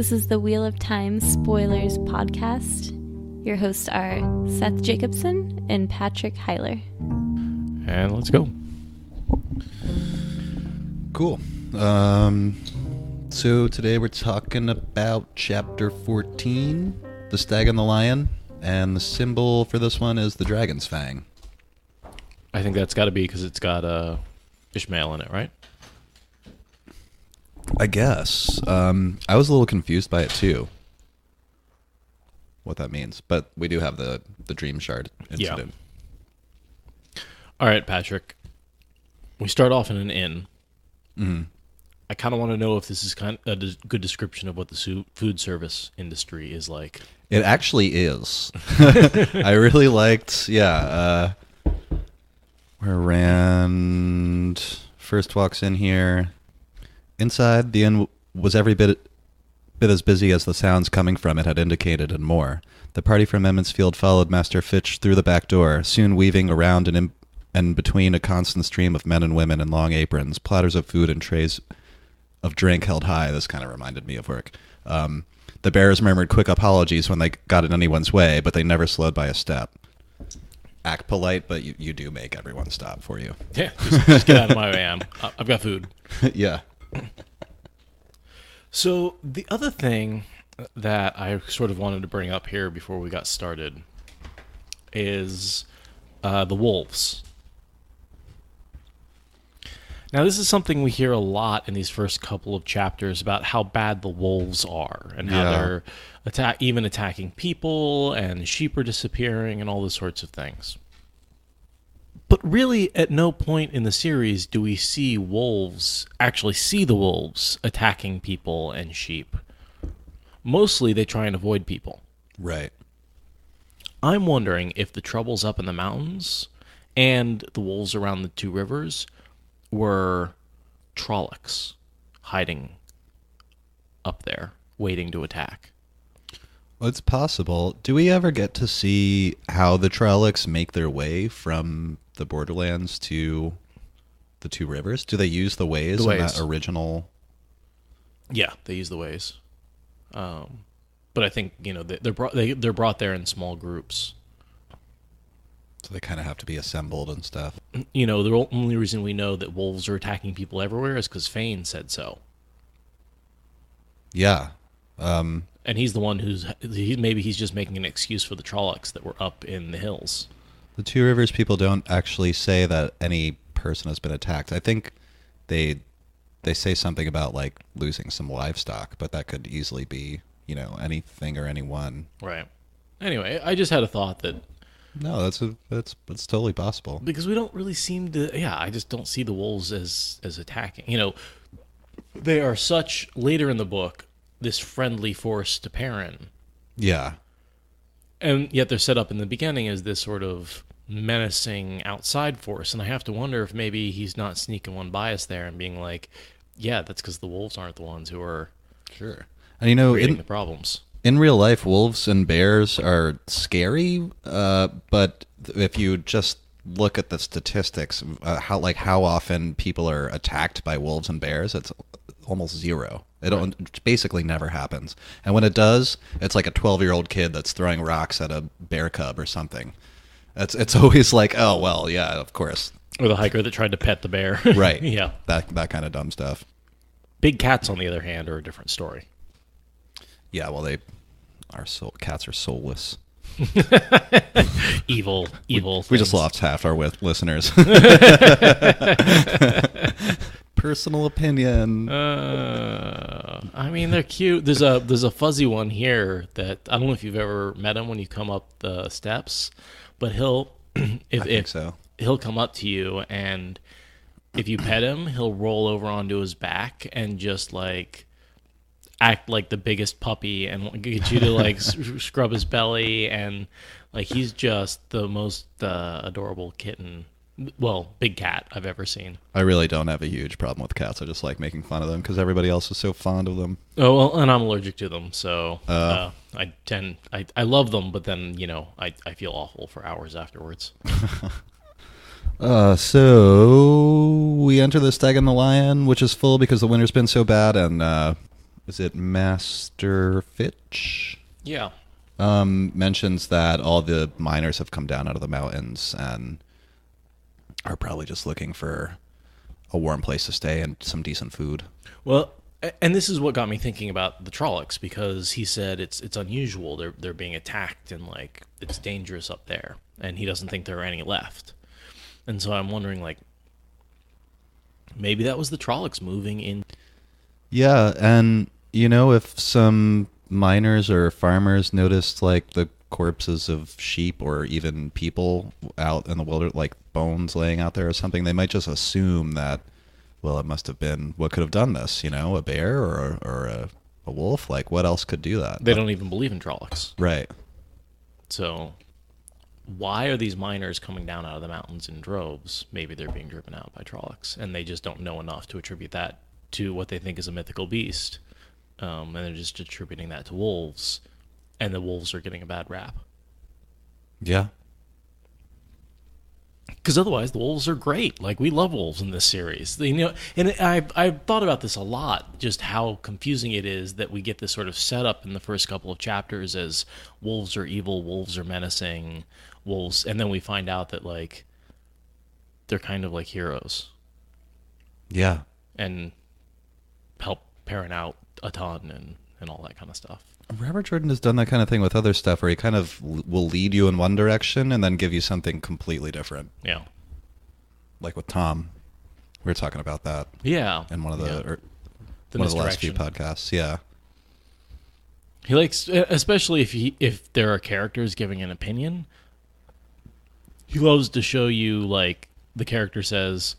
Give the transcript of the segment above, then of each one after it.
This is the Wheel of Time Spoilers podcast. Your hosts are Seth Jacobson and Patrick Heiler. And let's go. Cool. So today we're talking about Chapter 14, the Stag and the Lion, and the symbol for this one is the dragon's fang. I think that's got to be because it's got Ishmael in it, right? I guess. I was a little confused by it too, what that means. But we do have the dreamshard incident. Yeah. All right, Patrick. We start off in an inn. Mm-hmm. I kind of want to know if this is kind of a good description of what the food service industry is like. It actually is. I really liked, where Rand first walks in here. Inside, the inn was every bit as busy as the sounds coming from it had indicated and more. The party from Emmonsfield followed Master Fitch through the back door, soon weaving around and between a constant stream of men and women in long aprons, platters of food and trays of drink held high. This kind of reminded me of work. The bearers murmured quick apologies when they got in anyone's way, but they never slowed by a step. Act polite, but you do make everyone stop for you. Yeah, just get out of my way. I've got food. Yeah. So the other thing that I sort of wanted to bring up here before we got started is the wolves. Now, this is something we hear a lot in these first couple of chapters about how bad the wolves are and how they're even attacking people and sheep are disappearing and all those sorts of things. But really, at no point in the series do we see the wolves attacking people and sheep. Mostly, they try and avoid people. Right. I'm wondering if the troubles up in the mountains and the wolves around the two rivers were Trollocs hiding up there, waiting to attack. Well, it's possible. Do we ever get to see how the Trollocs make their way from the Borderlands to the two rivers? Do they use the ways in that original? Yeah, they use the ways. But I think they're brought there in small groups. So they kind of have to be assembled and stuff. The only reason we know that wolves are attacking people everywhere is because Fane said so. Yeah. And he's the one he's just making an excuse for the Trollocs that were up in the hills. The Two Rivers people don't actually say that any person has been attacked. I think they say something about like losing some livestock, but that could easily be, anything or anyone. Right. Anyway, I just had a thought that no, that's totally possible. Because we don't really seem to I just don't see the wolves as attacking. They are such later in the book this friendly force to Perrin. Yeah. And yet they're set up in the beginning as this sort of menacing outside force. And I have to wonder if maybe he's not sneaking one bias there and being like, yeah, that's because the wolves aren't the ones who are and creating the problems. In real life, wolves and bears are scary, but if you just look at the statistics, how often people are attacked by wolves and bears, it's almost zero. It basically never happens. And when it does, it's like a 12-year-old kid that's throwing rocks at a bear cub or something. It's always like, oh, well, yeah, of course. Or the hiker that tried to pet the bear. Right. Yeah. That kind of dumb stuff. Big cats, on the other hand, are a different story. Yeah, well, cats are soulless. Evil. We just lost half our listeners. Personal opinion. I mean, they're cute. There's a fuzzy one here that I don't know if you've ever met him when you come up the steps, but he'll he'll come up to you, and if you pet him, he'll roll over onto his back and just like act like the biggest puppy and get you to like scrub his belly, and like he's just the most adorable kitten, big cat I've ever seen. I really don't have a huge problem with cats. I just like making fun of them because everybody else is so fond of them. Oh, well, and I'm allergic to them, so I love them, but then I feel awful for hours afterwards. So we enter the Stag and the Lion, which is full because the winter's been so bad, and is it Master Fitch? Yeah. Mentions that all the miners have come down out of the mountains and are probably just looking for a warm place to stay and some decent food. Well, and this is what got me thinking about the Trollocs, because he said it's unusual. They're being attacked and like it's dangerous up there, and he doesn't think there are any left. And so I'm wondering, like, maybe that was the Trollocs moving in. Yeah, and if some miners or farmers noticed like the corpses of sheep or even people out in the wilderness, like bones laying out there or something, they might just assume that, well, it must have been what could have done this, a bear or a wolf. Like, what else could do that? They don't even believe in Trollocs. Right. So why are these miners coming down out of the mountains in droves? Maybe they're being driven out by Trollocs, and they just don't know enough to attribute that to what they think is a mythical beast. And they're just attributing that to wolves, and the wolves are getting a bad rap. Yeah. Because otherwise, the wolves are great. Like, we love wolves in this series. And I've thought about this a lot, just how confusing it is that we get this sort of setup in the first couple of chapters as wolves are evil, wolves are menacing, wolves, and then we find out that, like, they're kind of like heroes. Yeah. And help parent out a ton and all that kind of stuff. Robert Jordan has done that kind of thing with other stuff where he kind of will lead you in one direction and then give you something completely different. Yeah. Like with Tom. We were talking about that. Yeah. In one of the last few podcasts. Yeah. He likes, especially if there are characters giving an opinion, he loves to show you, like, the character says,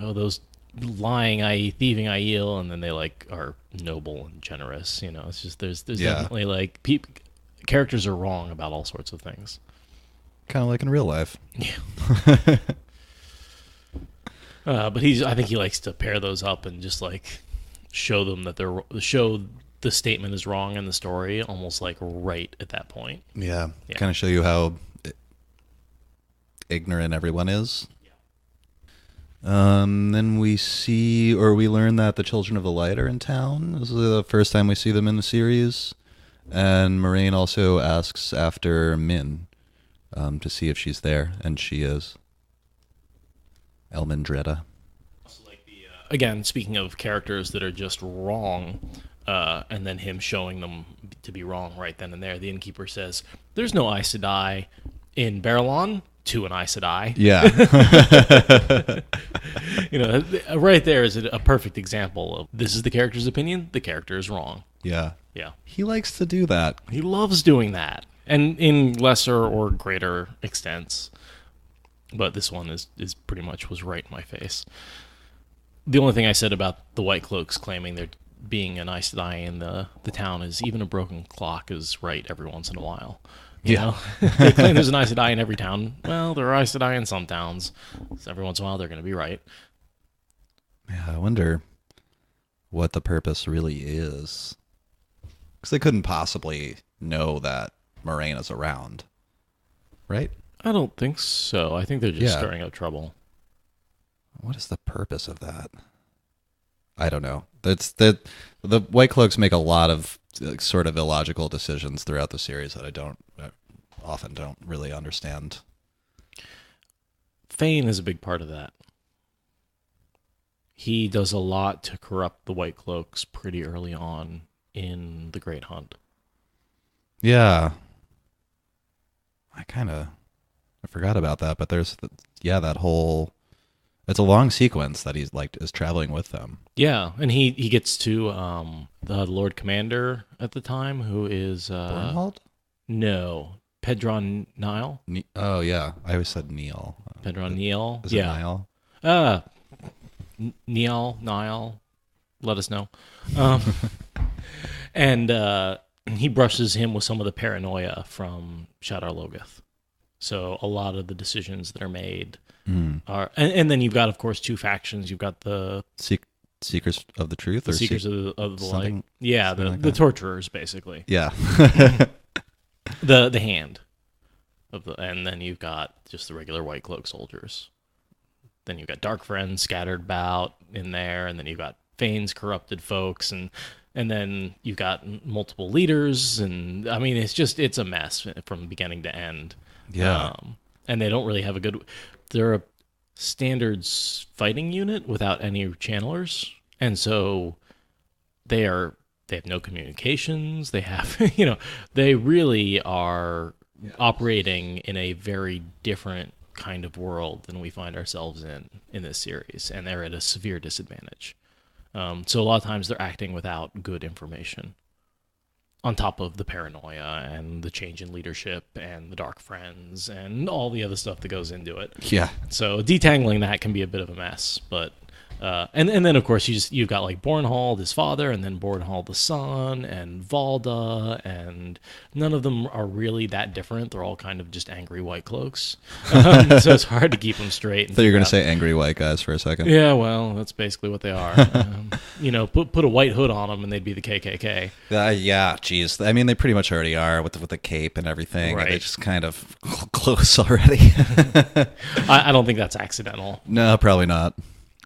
oh, those lying, i.e. thieving, Aiel, and then they like are noble and generous. It's just there's definitely like characters are wrong about all sorts of things. Kind of like in real life. Yeah. But I think he likes to pair those up and just like show them that show the statement is wrong in the story, almost like right at that point. Yeah. Kind of show you how ignorant everyone is. Then we learn that the Children of the Light are in town. This is the first time we see them in the series. And Moraine also asks after Min, to see if she's there, and she is. Elmendreda. Again, speaking of characters that are just wrong, and then him showing them to be wrong right then and there, the innkeeper says, there's no Aes Sedai in Bearlon. To an Aes Sedai. Yeah. Right there is a perfect example of this is the character's opinion, the character is wrong. Yeah. Yeah. He likes to do that. He loves doing that. And in lesser or greater extents. But this one is pretty much was right in my face. The only thing I said about the Whitecloaks claiming there being an Aes Sedai in the town is even a broken clock is right every once in a while. You know? They claim there's an Aes Sedai in every town. Well, there are Aes Sedai in some towns. So every once in a while, they're going to be right. Yeah, I wonder what the purpose really is. Because they couldn't possibly know that Moraine is around, right? I don't think so. I think they're just stirring up trouble. What is the purpose of that? I don't know. The Whitecloaks make a lot of sort of illogical decisions throughout the series that I often don't really understand. Fane is a big part of that. He does a lot to corrupt the Whitecloaks pretty early on in the Great Hunt. Yeah. I forgot about that, but there's that whole, it's a long sequence that he's like is traveling with them. Yeah, and he gets to the Lord Commander at the time, who is Bornwald? No, Pedron Nile. Oh yeah, I always said Neil. Pedron Nile. Is it Nile? Nile. Let us know. And he brushes him with some of the paranoia from Shadar Logoth. So a lot of the decisions that are made are, and then you've got, of course, two factions. You've got the Seekers of the Truth, the Seekers of the Light. Yeah, like the torturers, basically. Yeah. the hand of the, and then you've got just the regular Whitecloak soldiers. Then you've got Dark Friends scattered about in there, and then you've got Fane's corrupted folks, and And then you've got multiple leaders, and I mean, it's a mess from beginning to end. Yeah. And they don't really have they're a standards fighting unit without any channelers. And so they have no communications. They have, they really are operating in a very different kind of world than we find ourselves in this series. And they're at a severe disadvantage. So a lot of times they're acting without good information, on top of the paranoia and the change in leadership and the dark friends and all the other stuff that goes into it. Yeah. So detangling that can be a bit of a mess, but and then of course you've got like Bornhald, his father, and then Bornhald the son, and Valda, and none of them are really that different. They're all kind of just angry Whitecloaks, so it's hard to keep them straight. I thought you were going to say angry white guys for a second. Yeah, well, that's basically what they are. Put a white hood on them, and they'd be the KKK. Yeah, geez. I mean, they pretty much already are with the cape and everything. Right. They're just kind of close already. I don't think that's accidental. No, probably not.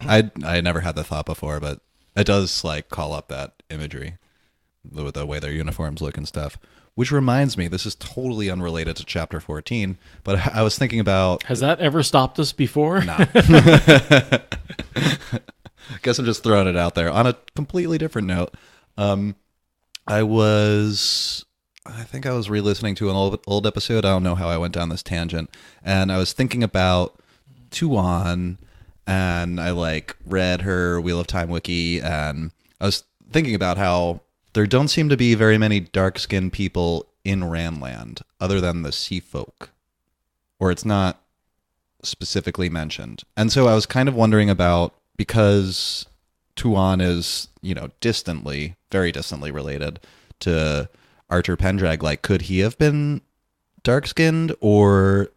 I never had the thought before, but it does like call up that imagery with the way their uniforms look and stuff. Which reminds me, this is totally unrelated to Chapter 14, but I was thinking about... Has that ever stopped us before? No. Guess I'm just throwing it out there. On a completely different note, I think I was re-listening to an old episode. I don't know how I went down this tangent. And I was thinking about Tuon, and I read her Wheel of Time wiki, and I was thinking about how there don't seem to be very many dark-skinned people in Ranland other than the sea folk, or it's not specifically mentioned. And so I was kind of wondering about, because Tuon is, very distantly related to Archer Pendrag, could he have been dark-skinned, and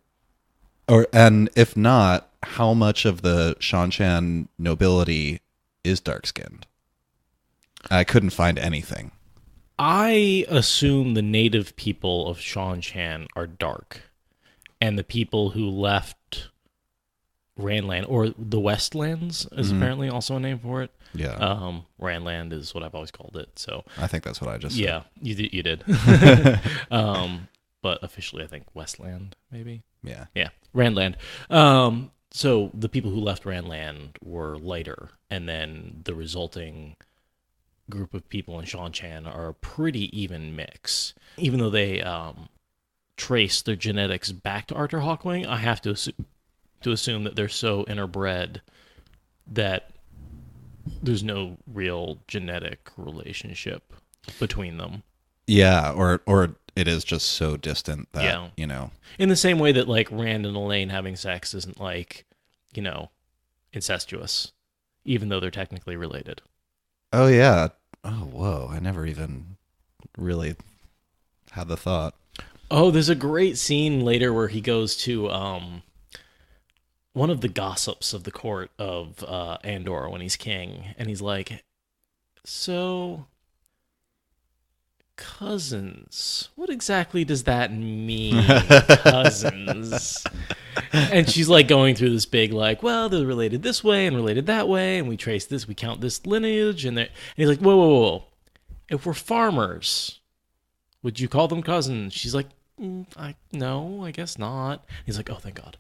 if not, how much of the Shanshan nobility is dark-skinned? I couldn't find anything. I assume the native people of Shanshan are dark, and the people who left Ranland, or the Westlands is apparently also a name for it. Yeah. Ranland is what I've always called it. So I think that's what I just said. Yeah, you did. But officially, I think Westland, maybe. Yeah. Yeah, Ranland. So the people who left Ranland were lighter, and then the resulting group of people in Shanshan are a pretty even mix. Even though they trace their genetics back to Arthur Hawkwing, I have to assume that they're so interbred that there's no real genetic relationship between them. Yeah, or it is just so distant that, In the same way that, Rand and Elaine having sex isn't, incestuous, even though they're technically related. Oh, yeah. Oh, whoa. I never even really had the thought. Oh, there's a great scene later where he goes to one of the gossips of the court of Andor when he's king, and he's like, so, cousins, what exactly does that mean, cousins? And she's going through this big well, they're related this way and related that way, and we trace this, we count this lineage, and he's like, whoa, if we're farmers, would you call them cousins? She's like, no, I guess not. He's like, oh, thank God.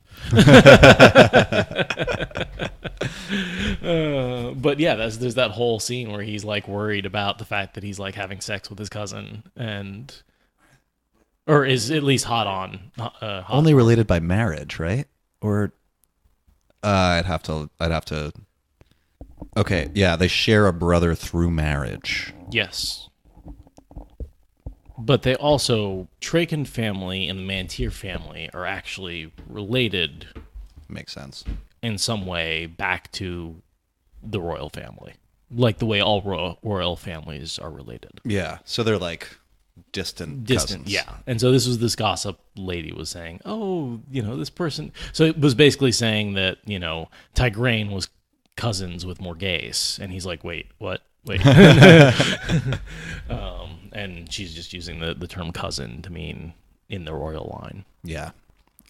But yeah, there's that whole scene where he's worried about the fact that he's having sex with his cousin, or is at least hot on. Only related by marriage, right? Or I'd have to. Okay, yeah, they share a brother through marriage. Yes. But they also, Traken family and the Mantir family are actually related. Makes sense. In some way back to the royal family. Like the way all royal families are related. Yeah, so they're distant cousins. Yeah. And so this gossip lady was saying, oh, this person. So it was basically saying that, Tigraine was cousins with Morghese. And he's like, wait, what? Wait. And she's just using the term cousin to mean in the royal line. Yeah.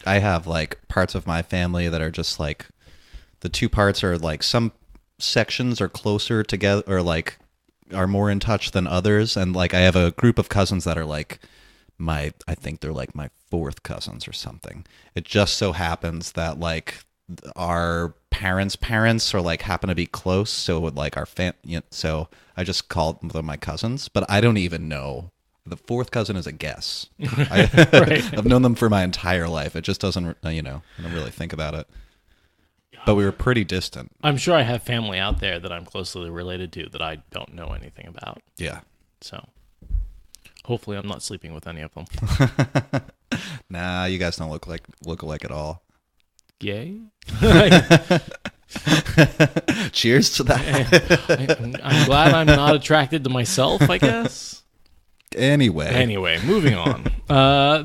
I have parts of my family that are just the two parts are some sections are closer together, or are more in touch than others, and like I have a group of cousins that are like I think they're like my fourth cousins or something. It just so happens that like our parents are like happen to be close, so with like our so I just called them my cousins, but I don't even know. The fourth cousin is a guess. I've known them for my entire life. It just doesn't, I don't really think about it. But we were pretty distant. I'm sure I have family out there that I'm closely related to that I don't know anything about. Yeah. So hopefully I'm not sleeping with any of them. Nah, you guys don't look alike at all. Yay. Cheers to that. I'm glad I'm not attracted to myself, I guess. Anyway, moving on.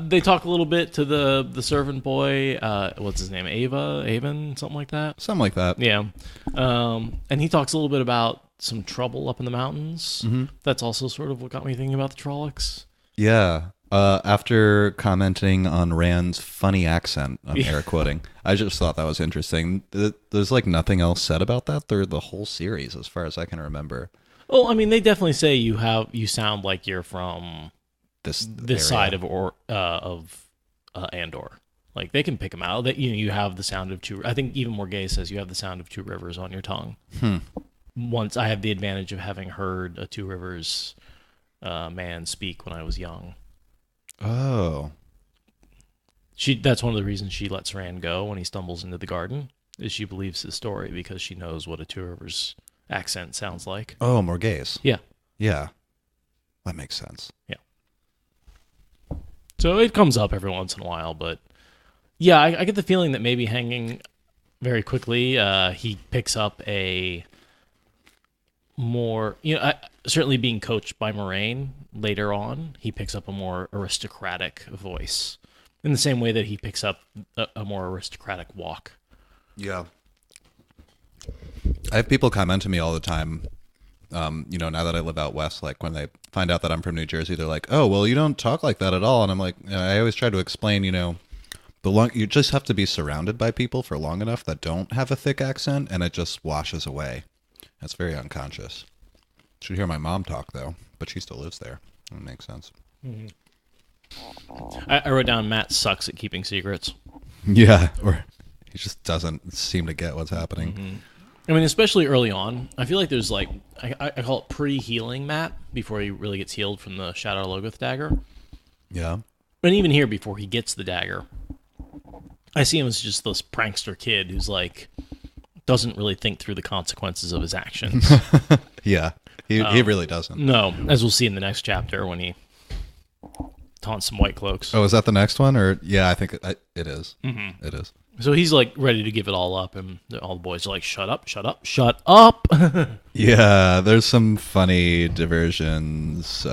They talk a little bit to the servant boy. What's his name? Avon, something like that. Something like that. Yeah. And he talks a little bit about some trouble up in the mountains. Mm-hmm. That's also sort of what got me thinking about the Trollocs. Yeah. After commenting on Rand's funny accent, I'm air quoting, I just thought that was interesting. There's like nothing else said about that through the whole series, as far as I can remember. Well, I mean, they definitely say you sound like you're from this side of Andor. Like they can pick them out. That you have the sound of two. I think even Morgay says you have the sound of two rivers on your tongue. Once I have the advantage of having heard a Two Rivers man speak when I was young. Oh, that's one of the reasons she lets Rand go when he stumbles into the garden. Is she believes his story because she knows what a Two Rivers accent sounds like. Oh, Morgay's. Yeah. That makes sense. Yeah. So it comes up every once in a while, but yeah, I get the feeling that maybe hanging very quickly, he picks up a more, certainly being coached by Moraine later on, he picks up a more aristocratic voice in the same way that he picks up a more aristocratic walk. Yeah. I have people comment to me all the time, now that I live out west, like when they find out that I'm from New Jersey, they're like, oh, well, you don't talk like that at all. And I'm like, I always try to explain, you just have to be surrounded by people for long enough that don't have a thick accent, and it just washes away. It's very unconscious. Should hear my mom talk, though, but she still lives there. That makes sense. Mm-hmm. I wrote down Matt sucks at keeping secrets. Yeah, or he just doesn't seem to get what's happening. Mm-hmm. I mean, especially early on, I feel like there's like, I call it pre-healing Matt, before he really gets healed from the Shadow Logoth dagger. Yeah. And even here, before he gets the dagger, I see him as just this prankster kid who's like, doesn't really think through the consequences of his actions. Yeah, he really doesn't. No, as we'll see in the next chapter when he taunts some Whitecloaks. Oh, is that the next one? Or yeah, I think it is. Mm-hmm. It is. So he's like ready to give it all up, and all the boys are like, shut up, shut up, shut up. Yeah, there's some funny diversions.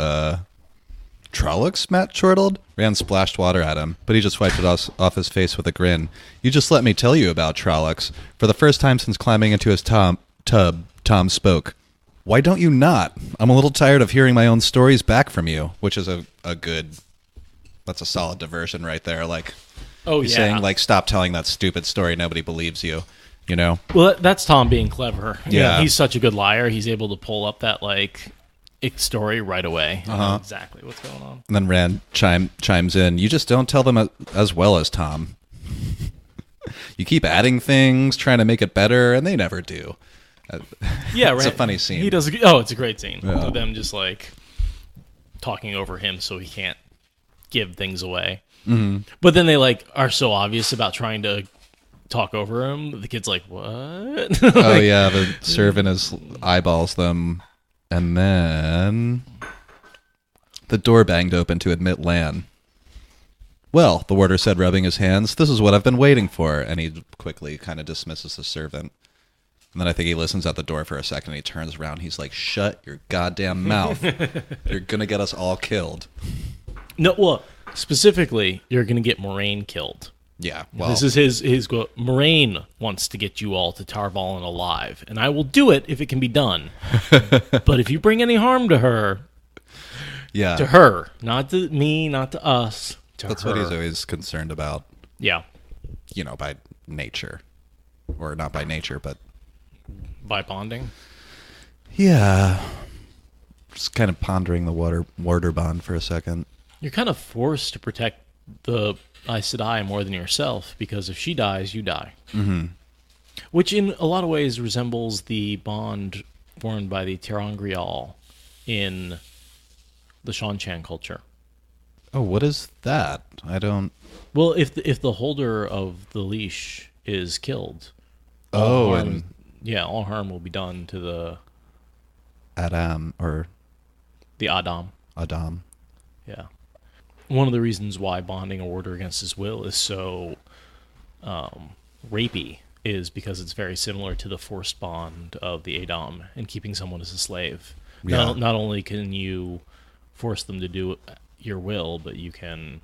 Trollocs, Matt chortled. Rand splashed water at him, but he just wiped it off his face with a grin. You just let me tell you about Trollocs. For the first time since climbing into his tub, Tom spoke. Why don't you not? I'm a little tired of hearing my own stories back from you, which is that's a solid diversion right there. Like, he's saying, like, stop telling that stupid story. Nobody believes you, Well, that's Tom being clever. Yeah. He's such a good liar. He's able to pull up that, like, story right away. Uh-huh. Exactly what's going on. And then Rand chimes in, you just don't tell them as well as Tom. You keep adding things, trying to make it better, and they never do. Yeah, it's right. a funny scene. He does. It's a great scene. Yeah. With them just like talking over him so he can't give things away. Mm-hmm. But then they like are so obvious about trying to talk over him. The kid's like, "What?" Oh yeah, the servant eyeballs them, and then the door banged open to admit Lan. Well, the warder said, rubbing his hands, this is what I've been waiting for. And he quickly kind of dismisses the servant. And then I think he listens at the door for a second. And he turns around. He's like, shut your goddamn mouth. You're going to get us all killed. No, well, specifically, you're going to get Moraine killed. Yeah. Well, this is his quote. Moraine wants to get you all to Tarvalin alive. And I will do it if it can be done. But if you bring any harm to her, yeah, to her, not to me, not to us. That's what he's always concerned about. Yeah. By nature. Or not by nature, but... by bonding? Yeah. Just kind of pondering the warder bond for a second. You're kind of forced to protect the Aes Sedai more than yourself, because if she dies, you die. Mm-hmm. Which in a lot of ways resembles the bond formed by the ter'angreal in the Shan-Chan culture. Oh, what is that? I don't... Well, if the holder of the leash is killed, all harm will be done to the... Adam, or... The Adam. Adam. Yeah. One of the reasons why bonding a warder against his will is so rapey is because it's very similar to the forced bond of the Adam and keeping someone as a slave. Yeah. Not only can you force them to do your will, but you can,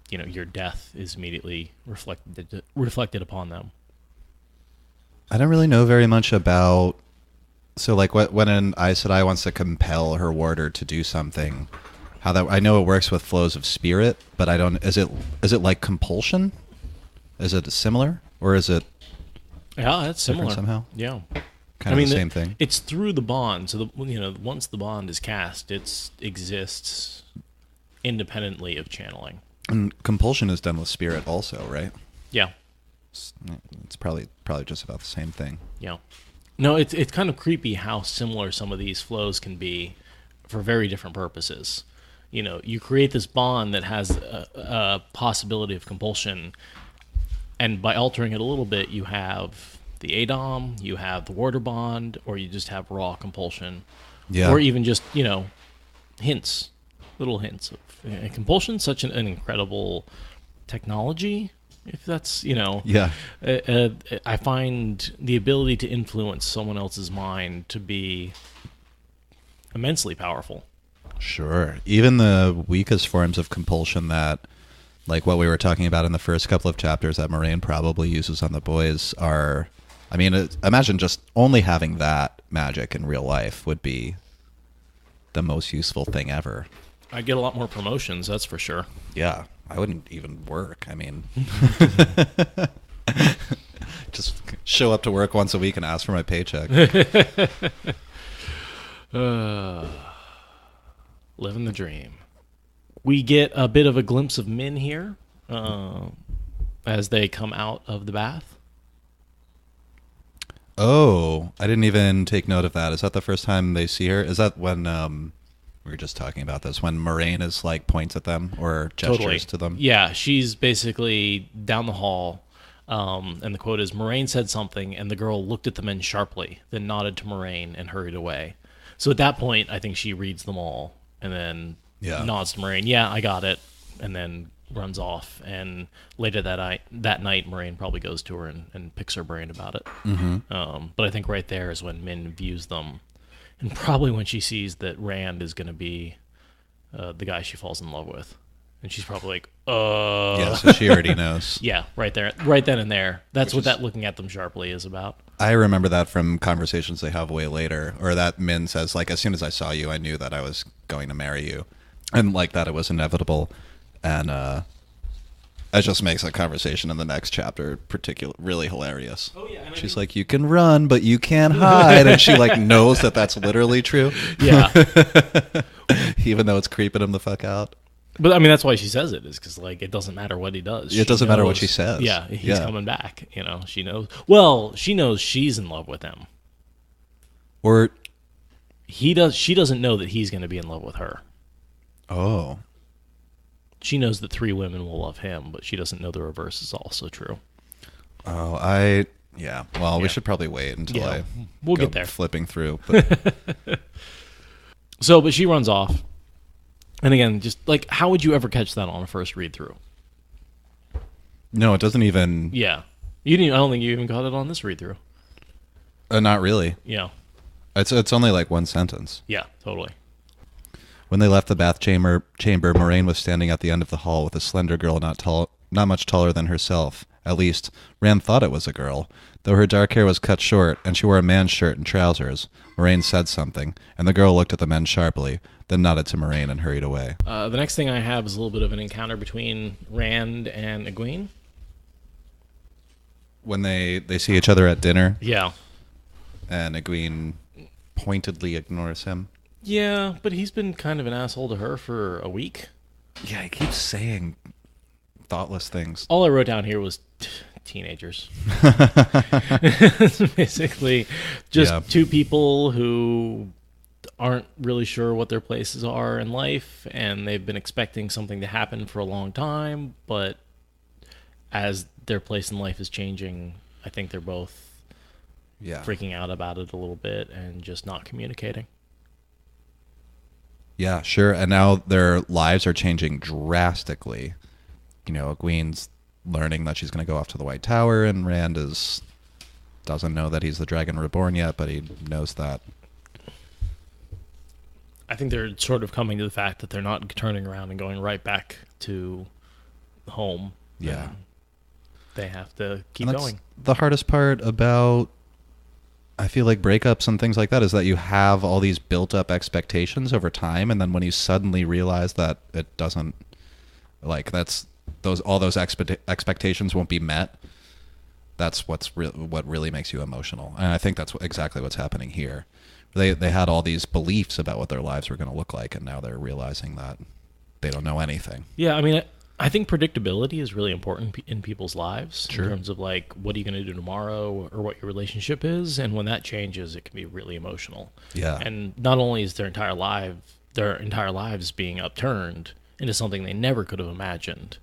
your death is immediately reflected upon them. I don't really know very much about... So, like, when an Aes Sedai wants to compel her warder to do something, I know it works with flows of spirit, but I don't... Is it like compulsion? Is it similar? Or is it... Yeah, it's similar. Somehow? Yeah. Kind of the same thing. It's through the bond. So, once the bond is cast, it exists independently of channeling. And compulsion is done with spirit also, right? Yeah. It's probably just about the same thing. Yeah. No, it's kind of creepy how similar some of these flows can be for very different purposes. You create this bond that has a possibility of compulsion, and by altering it a little bit, you have the Adam, you have the warder bond, or you just have raw compulsion. Yeah. Or even just, hints, little hints of compulsion. Such an incredible technology. If that's, Yeah. I find the ability to influence someone else's mind to be immensely powerful. Sure. Even the weakest forms of compulsion that, like what we were talking about in the first couple of chapters that Moraine probably uses on the boys are, imagine just only having that magic in real life would be the most useful thing ever. I'd get a lot more promotions, that's for sure. Yeah. I wouldn't even work. Just show up to work once a week and ask for my paycheck. Living the dream. We get a bit of a glimpse of Min here as they come out of the bath. Oh, I didn't even take note of that. Is that the first time they see her? Is that when... We were just talking about this, when Moraine is points at them or gestures to them. Yeah, she's basically down the hall, and the quote is, Moraine said something, and the girl looked at the men sharply, then nodded to Moraine and hurried away. So at that point, I think she reads them all, and then nods to Moraine, yeah, I got it, and then runs off. And later that night, Moraine probably goes to her and picks her brain about it. Mm-hmm. But I think right there is when Min views them. And probably when she sees that Rand is going to be the guy she falls in love with. And she's probably like, Yeah, so she already knows. Yeah, right there. Right then and there. That's what that looking at them sharply is about. I remember that from conversations they have way later. Or that Min says, as soon as I saw you, I knew that I was going to marry you. And that it was inevitable. And that just makes a conversation in the next chapter really hilarious. Oh, yeah. She's like, you can run, but you can't hide. And she knows that that's literally true. Yeah. Even though it's creeping him the fuck out. But that's why she says it, is because it doesn't matter what he does. It doesn't matter what she says. Yeah, he's coming back. She knows. Well, she knows she's in love with him. Or he does. She doesn't know that he's going to be in love with her. Oh. She knows that 3 women will love him, but she doesn't know the reverse is also true. Oh, Well, we should probably wait until we'll get there. Flipping through. But. But she runs off. And again, just how would you ever catch that on a first read through? No, it doesn't even. Yeah. I don't think you even caught it on this read through. Not really. Yeah. It's only one sentence. Yeah, totally. When they left the bath chamber, Moraine was standing at the end of the hall with a slender girl not much taller than herself. At least, Rand thought it was a girl. Though her dark hair was cut short, and she wore a man's shirt and trousers, Moraine said something, and the girl looked at the men sharply, then nodded to Moraine and hurried away. The next thing I have is a little bit of an encounter between Rand and Egwene. When they see each other at dinner. Yeah. And Egwene pointedly ignores him. Yeah, but he's been kind of an asshole to her for a week. Yeah, he keeps saying thoughtless things. All I wrote down here was teenagers. Basically, just two people who aren't really sure what their places are in life, and they've been expecting something to happen for a long time, but as their place in life is changing, I think they're both freaking out about it a little bit and just not communicating. Yeah, sure. And now their lives are changing drastically. You know, Egwene's learning that she's going to go off to the White Tower, and Rand doesn't know that he's the Dragon Reborn yet, but he knows that. I think they're sort of coming to the fact that they're not turning around and going right back to home. Yeah. They have to keep going. The hardest part about, I feel like, breakups and things like that is that you have all these built-up expectations over time, and then when you suddenly realize that it doesn't, like, all those expectations won't be met, that's what really makes you emotional. And I think that's exactly what's happening here. They had all these beliefs about what their lives were going to look like, and now they're realizing that they don't know anything. Yeah, I mean, I think predictability is really important in people's lives. Sure. In terms of, like, what are you going to do tomorrow, or what your relationship is, and when that changes, it can be really emotional. Yeah. And not only is their entire lives being upturned into something they never could have imagined,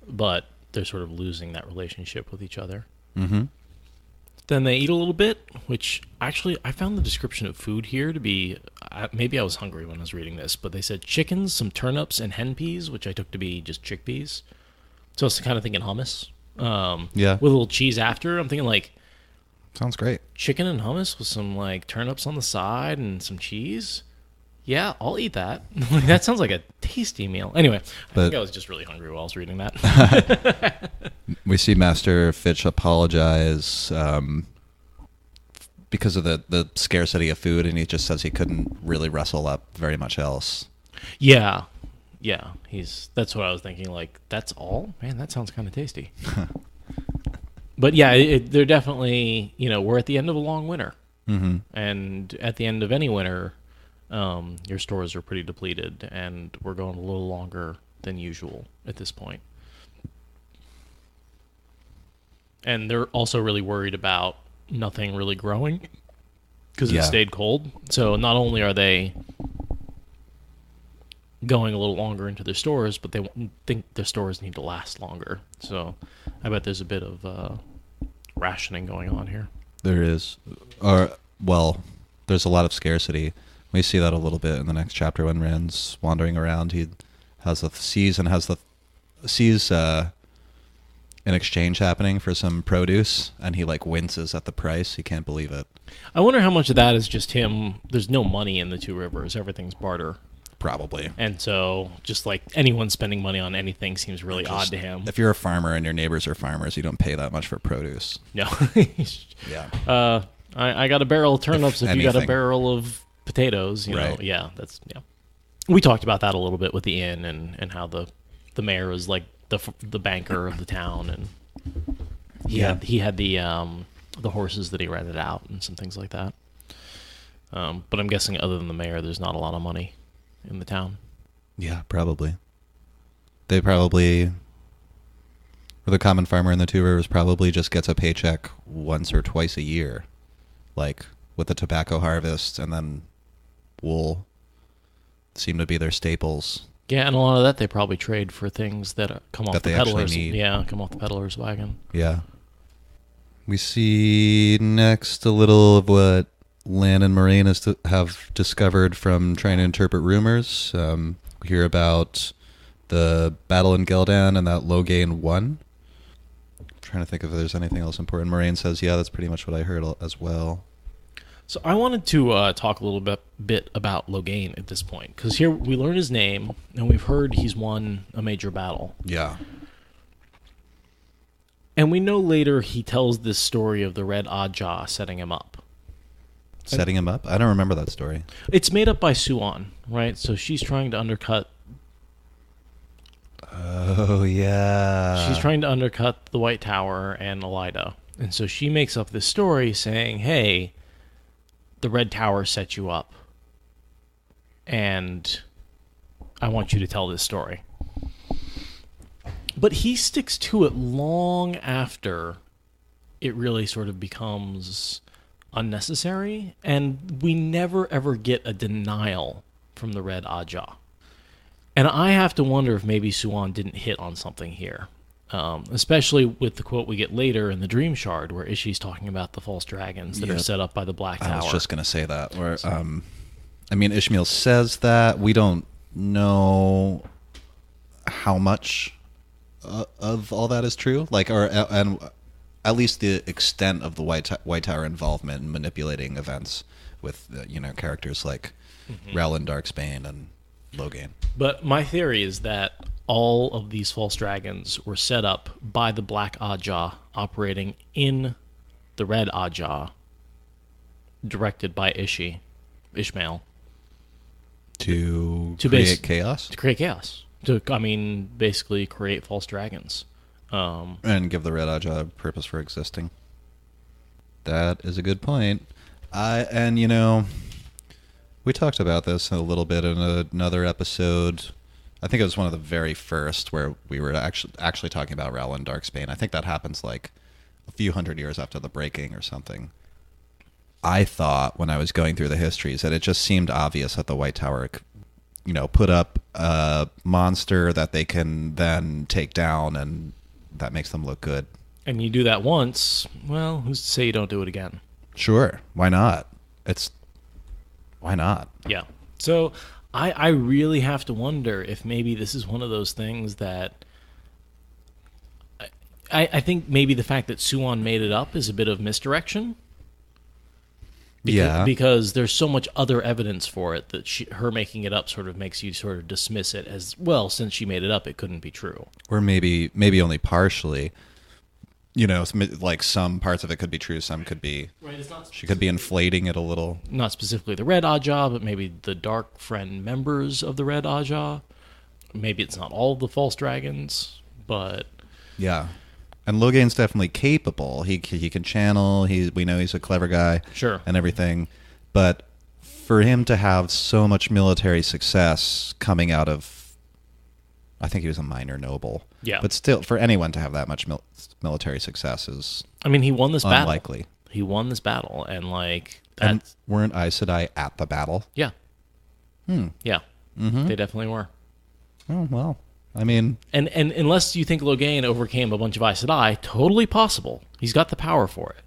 but they're sort of losing that relationship with each other. Mm-hmm. Then they eat a little bit, which actually I found the description of food here to be, maybe I was hungry when I was reading this, but they said chickens, some turnips, and hen peas, which I took to be just chickpeas. So I was kind of thinking hummus. Yeah. With a little cheese after. I'm thinking, like, sounds great. Chicken and hummus with some, like, turnips on the side and some cheese. Yeah, I'll eat that. That sounds like a tasty meal. Anyway, I think I was just really hungry while I was reading that. We see Master Fitch apologize because of the scarcity of food, and he just says he couldn't really wrestle up very much else. Yeah. That's what I was thinking. Like, that's all? Man, that sounds kind of tasty. But yeah, they're definitely, we're at the end of a long winter. Mm-hmm. And at the end of any winter, your stores are pretty depleted, and we're going a little longer than usual at this point. And they're also really worried about nothing really growing because it stayed cold. So not only are they going a little longer into their stores, but they think their stores need to last longer. So I bet there's a bit of rationing going on here. There is. There's a lot of scarcity. We see that a little bit in the next chapter when Rand's wandering around. He has sees an exchange happening for some produce, and he winces at the price. He can't believe it. I wonder how much of that is just him. There's no money in the Two Rivers. Everything's barter. Probably. And so just anyone spending money on anything seems really odd to him. If you're a farmer and your neighbors are farmers, you don't pay that much for produce. No. Yeah. I got a barrel of turnips if you got a barrel of potatoes, right. Yeah, we talked about that a little bit with the inn and how the mayor is like the banker of the town, and he had the horses that he rented out and some things like that. But I'm guessing other than the mayor, there's not a lot of money in the town. Yeah, probably. They probably, or the common farmer in the Two Rivers probably just gets a paycheck once or twice a year, with the tobacco harvest, and then wool seem to be their staples. Yeah, and a lot of that they probably trade for things that come off the peddlers. Yeah, come off the peddler's wagon. Yeah. We see next a little of what Lan and Moraine have discovered from trying to interpret rumors. We hear about the battle in Geldan and that Logain won. I'm trying to think if there's anything else important. Moraine says, yeah, that's pretty much what I heard as well. So I wanted to talk a little bit about Logain at this point, because here we learn his name, and we've heard he's won a major battle. Yeah. And we know later he tells this story of the Red Oddjaw setting him up. Setting him up? I don't remember that story. It's made up by Suan, right? So she's trying to undercut... Oh, yeah. She's trying to undercut the White Tower and Elida. And so she makes up this story saying, hey, the Red Tower set you up. and I want you to tell this story. But he sticks to it long after it really sort of becomes unnecessary, and we never ever get a denial from the Red Ajah. And I have to wonder if maybe Suan didn't hit on something here, especially with the quote we get later in the dreamshard where Ishi's talking about the false dragons that are set up by the Black Tower. I was just going to say that. Where, I mean, Ishmael says that. We don't know how much of all that is true, and at least the extent of the White Tower involvement in manipulating events with characters like Rowland Darksbane and Logain. But my theory is that all of these false dragons were set up by the Black Ajah operating in the Red Ajah, directed by Ishmael. To create chaos? To create chaos. Basically create false dragons. And give the Red Ajah a purpose for existing. That is a good point. We talked about this a little bit in another episode. I think it was one of the very first where we were actually talking about Rowland Darksbane. I think that happens like a few hundred years after the breaking or something. I thought when I was going through the histories that it just seemed obvious that the White Tower, put up a monster that they can then take down, and that makes them look good. And you do that once, well, who's to say you don't do it again? Sure, why not? Why not? Yeah. So I really have to wonder if maybe this is one of those things that I think maybe the fact that Suan made it up is a bit of misdirection. Because there's so much other evidence for it that her making it up sort of makes you sort of dismiss it as, well, since she made it up, it couldn't be true. Or maybe only partially. Like some parts of it could be true, some could be... Right, she could be inflating it a little. Not specifically the Red Ajah, but maybe the Dark Friend members of the Red Ajah. Maybe it's not all of the false dragons, but... Yeah. And Logain's definitely capable. He can channel. We know he's a clever guy. Sure. And everything. But for him to have so much military success coming out of... I think he was a minor noble. Yeah. But still, for anyone to have that much military success is... he won this battle. Unlikely. He won this battle, and And weren't Aes Sedai at the battle? Yeah. Yeah. Mm-hmm. They definitely were. Oh, well... And unless you think Logain overcame a bunch of Aes Sedai, totally possible. He's got the power for it.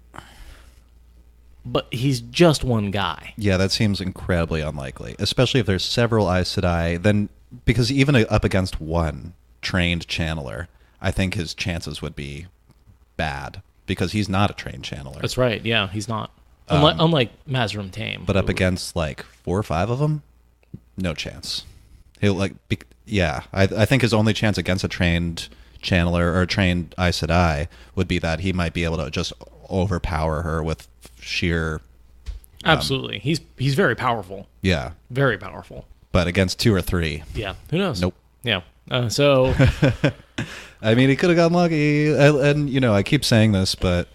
But he's just one guy. Yeah, that seems incredibly unlikely. Especially if there's several Aes Sedai, then... Because even up against one trained channeler, I think his chances would be bad. Because he's not a trained channeler. That's right, yeah, he's not. Unlike Mazrim Taim. But up against, 4 or 5 of them? No chance. He'll, I think his only chance against a trained channeler or a trained Aes Sedai would be that he might be able to just overpower her with sheer... Absolutely. He's very powerful. Yeah. Very powerful. But against 2 or 3... Yeah. Who knows? Nope. Yeah. He could have gotten lucky. And, I keep saying this, but,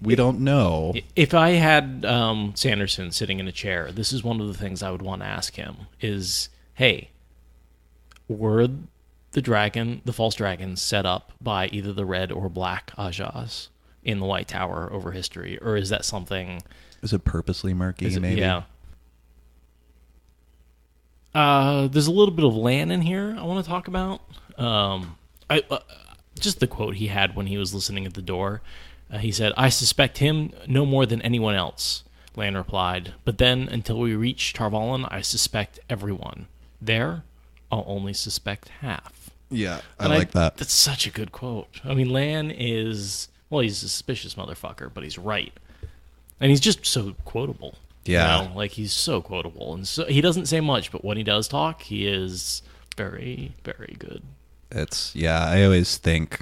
we don't know. If I had Sanderson sitting in a chair, this is one of the things I would want to ask him is, hey... Were the false dragons set up by either the Red or Black Ajahs in the White Tower over history, or is that something? Is it purposely murky? Maybe. Yeah. There's a little bit of Lan in here I want to talk about. Just the quote he had when he was listening at the door. He said, "I suspect him no more than anyone else." Lan replied, "But then, until we reach Tarvalon, I suspect everyone. There, I'll only suspect half." Yeah, I like that. That's such a good quote. Lan is, he's a suspicious motherfucker, but he's right. And he's just so quotable. Yeah. He's so quotable. And so he doesn't say much, but when he does talk, he is very, very good. I always think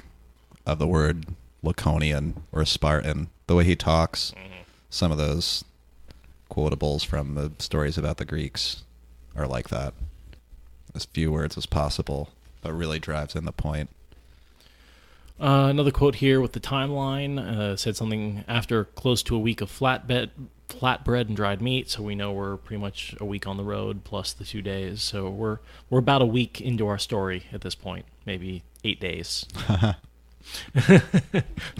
of the word Laconian or Spartan, the way he talks. Mm-hmm. Some of those quotables from the stories about the Greeks are like that. As few words as possible, but really drives in the point. Another quote here with the timeline said something after close to a week of flat flatbread and dried meat, so we know we're pretty much a week on the road plus the 2 days. So we're about a week into our story at this point, maybe 8 days.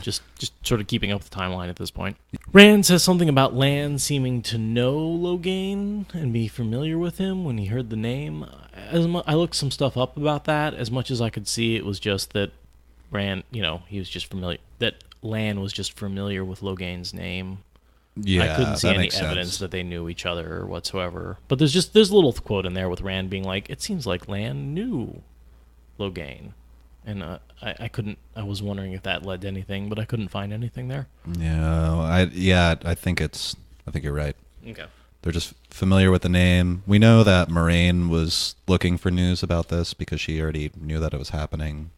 just sort of keeping up with the timeline at this point. Rand says something about Lan seeming to know Logain and be familiar with him when he heard the name. I looked some stuff up about that. As much as I could see, it was just that Rand, he was just familiar, that Lan was just familiar with Logain's name. Yeah, I couldn't see any evidence that they knew each other or whatsoever. But there's a little quote in there with Rand being like, it seems like Lan knew Logain. And I was wondering if that led to anything, but I couldn't find anything there. I think you're right. Okay. They're just familiar with the name. We know that Moraine was looking for news about this because she already knew that it was happening.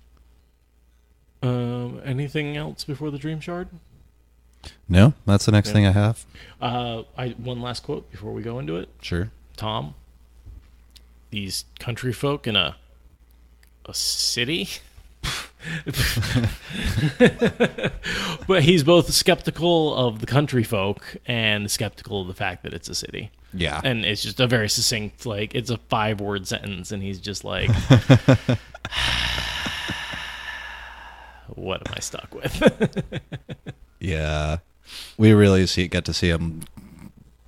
Anything else before the dreamshard? No, that's the next thing I have. One last quote before we go into it. Sure. Tom, these country folk in a city? But he's both skeptical of the country folk and skeptical of the fact that it's a city. Yeah. And it's just a very succinct, it's a 5-word sentence, and he's just like, what am I stuck with? Yeah. We really get to see him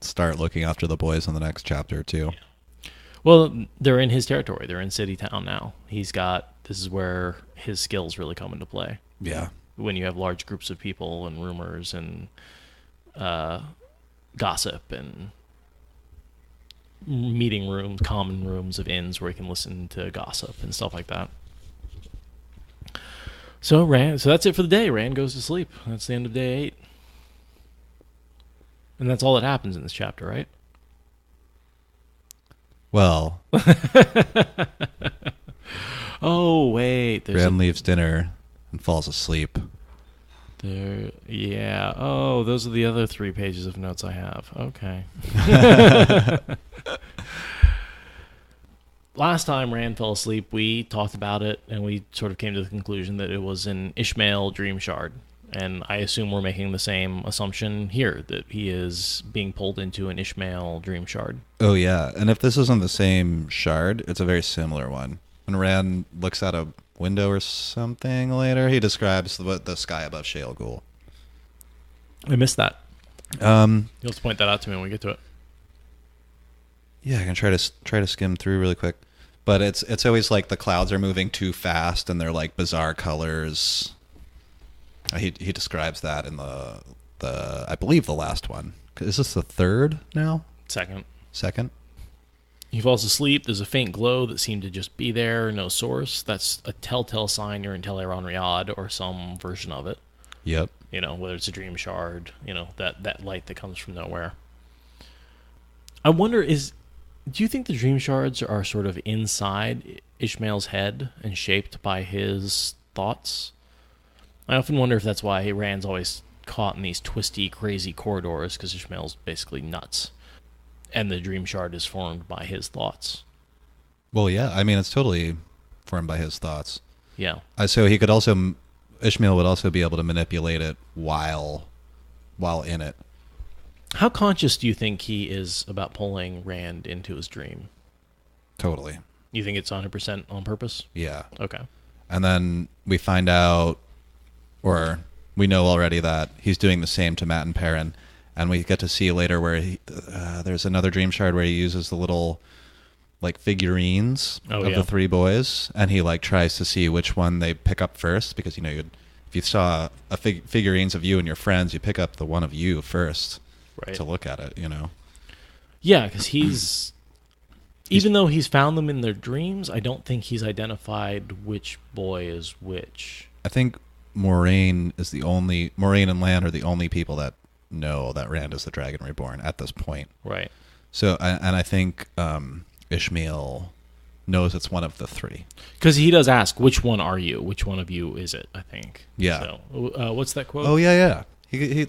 start looking after the boys in the next chapter, too. Yeah. Well, they're in his territory. They're in City Town now. This is where his skills really come into play. Yeah. When you have large groups of people and rumors and gossip and meeting rooms, common rooms of inns where you can listen to gossip and stuff like that. So that's it for the day. Rand goes to sleep. That's the end of day 8. And that's all that happens in this chapter, right? Well. Oh, wait. Rand leaves dinner and falls asleep. Yeah. Oh, those are the other 3 pages of notes I have. Okay. Last time Rand fell asleep, we talked about it, and we sort of came to the conclusion that it was an Ishmael dreamshard. And I assume we're making the same assumption here, that he is being pulled into an Ishmael dreamshard. Oh, yeah. And if this isn't the same shard, it's a very similar one. When Rand looks out a window or something later, he describes the sky above Shale Ghoul. I missed that. You'll have to point that out to me when we get to it. Yeah, I can try to skim through really quick. But it's always like the clouds are moving too fast and they're like bizarre colors. He describes that in the I believe the last one. Is this the third now? Second? He falls asleep. There's a faint glow that seemed to just be there, no source. That's a telltale sign you're in Teleron Riyadh or some version of it. Yep. Whether it's a dream shard, that light that comes from nowhere. I wonder, do you think the dream shards are sort of inside Ishmael's head and shaped by his thoughts? I often wonder if that's why Rand's always caught in these twisty, crazy corridors, because Ishmael's basically nuts. And the dream shard is formed by his thoughts. Well, yeah. I mean, it's totally formed by his thoughts. Yeah. So Ishmael would also be able to manipulate it while in it. How conscious do you think he is about pulling Rand into his dream? Totally. You think it's 100% on purpose? Yeah. Okay. And then we find out, or we know already, that he's doing the same to Matt and Perrin. And we get to see later where there's another dream shard where he uses the little figurines of the 3 boys, and he tries to see which one they pick up first, because if you saw figurines of you and your friends, you pick up the one of you first, right, to look at it. Yeah, because he's even though he's found them in their dreams, I don't think he's identified which boy is which. I think Moraine and Lan are the only people that know that Rand is the Dragon Reborn at this point. Right. So, and I think Ishmael knows it's one of the 3. Because he does ask, which one are you? Which one of you is it, I think. Yeah. So, what's that quote? Oh, yeah. He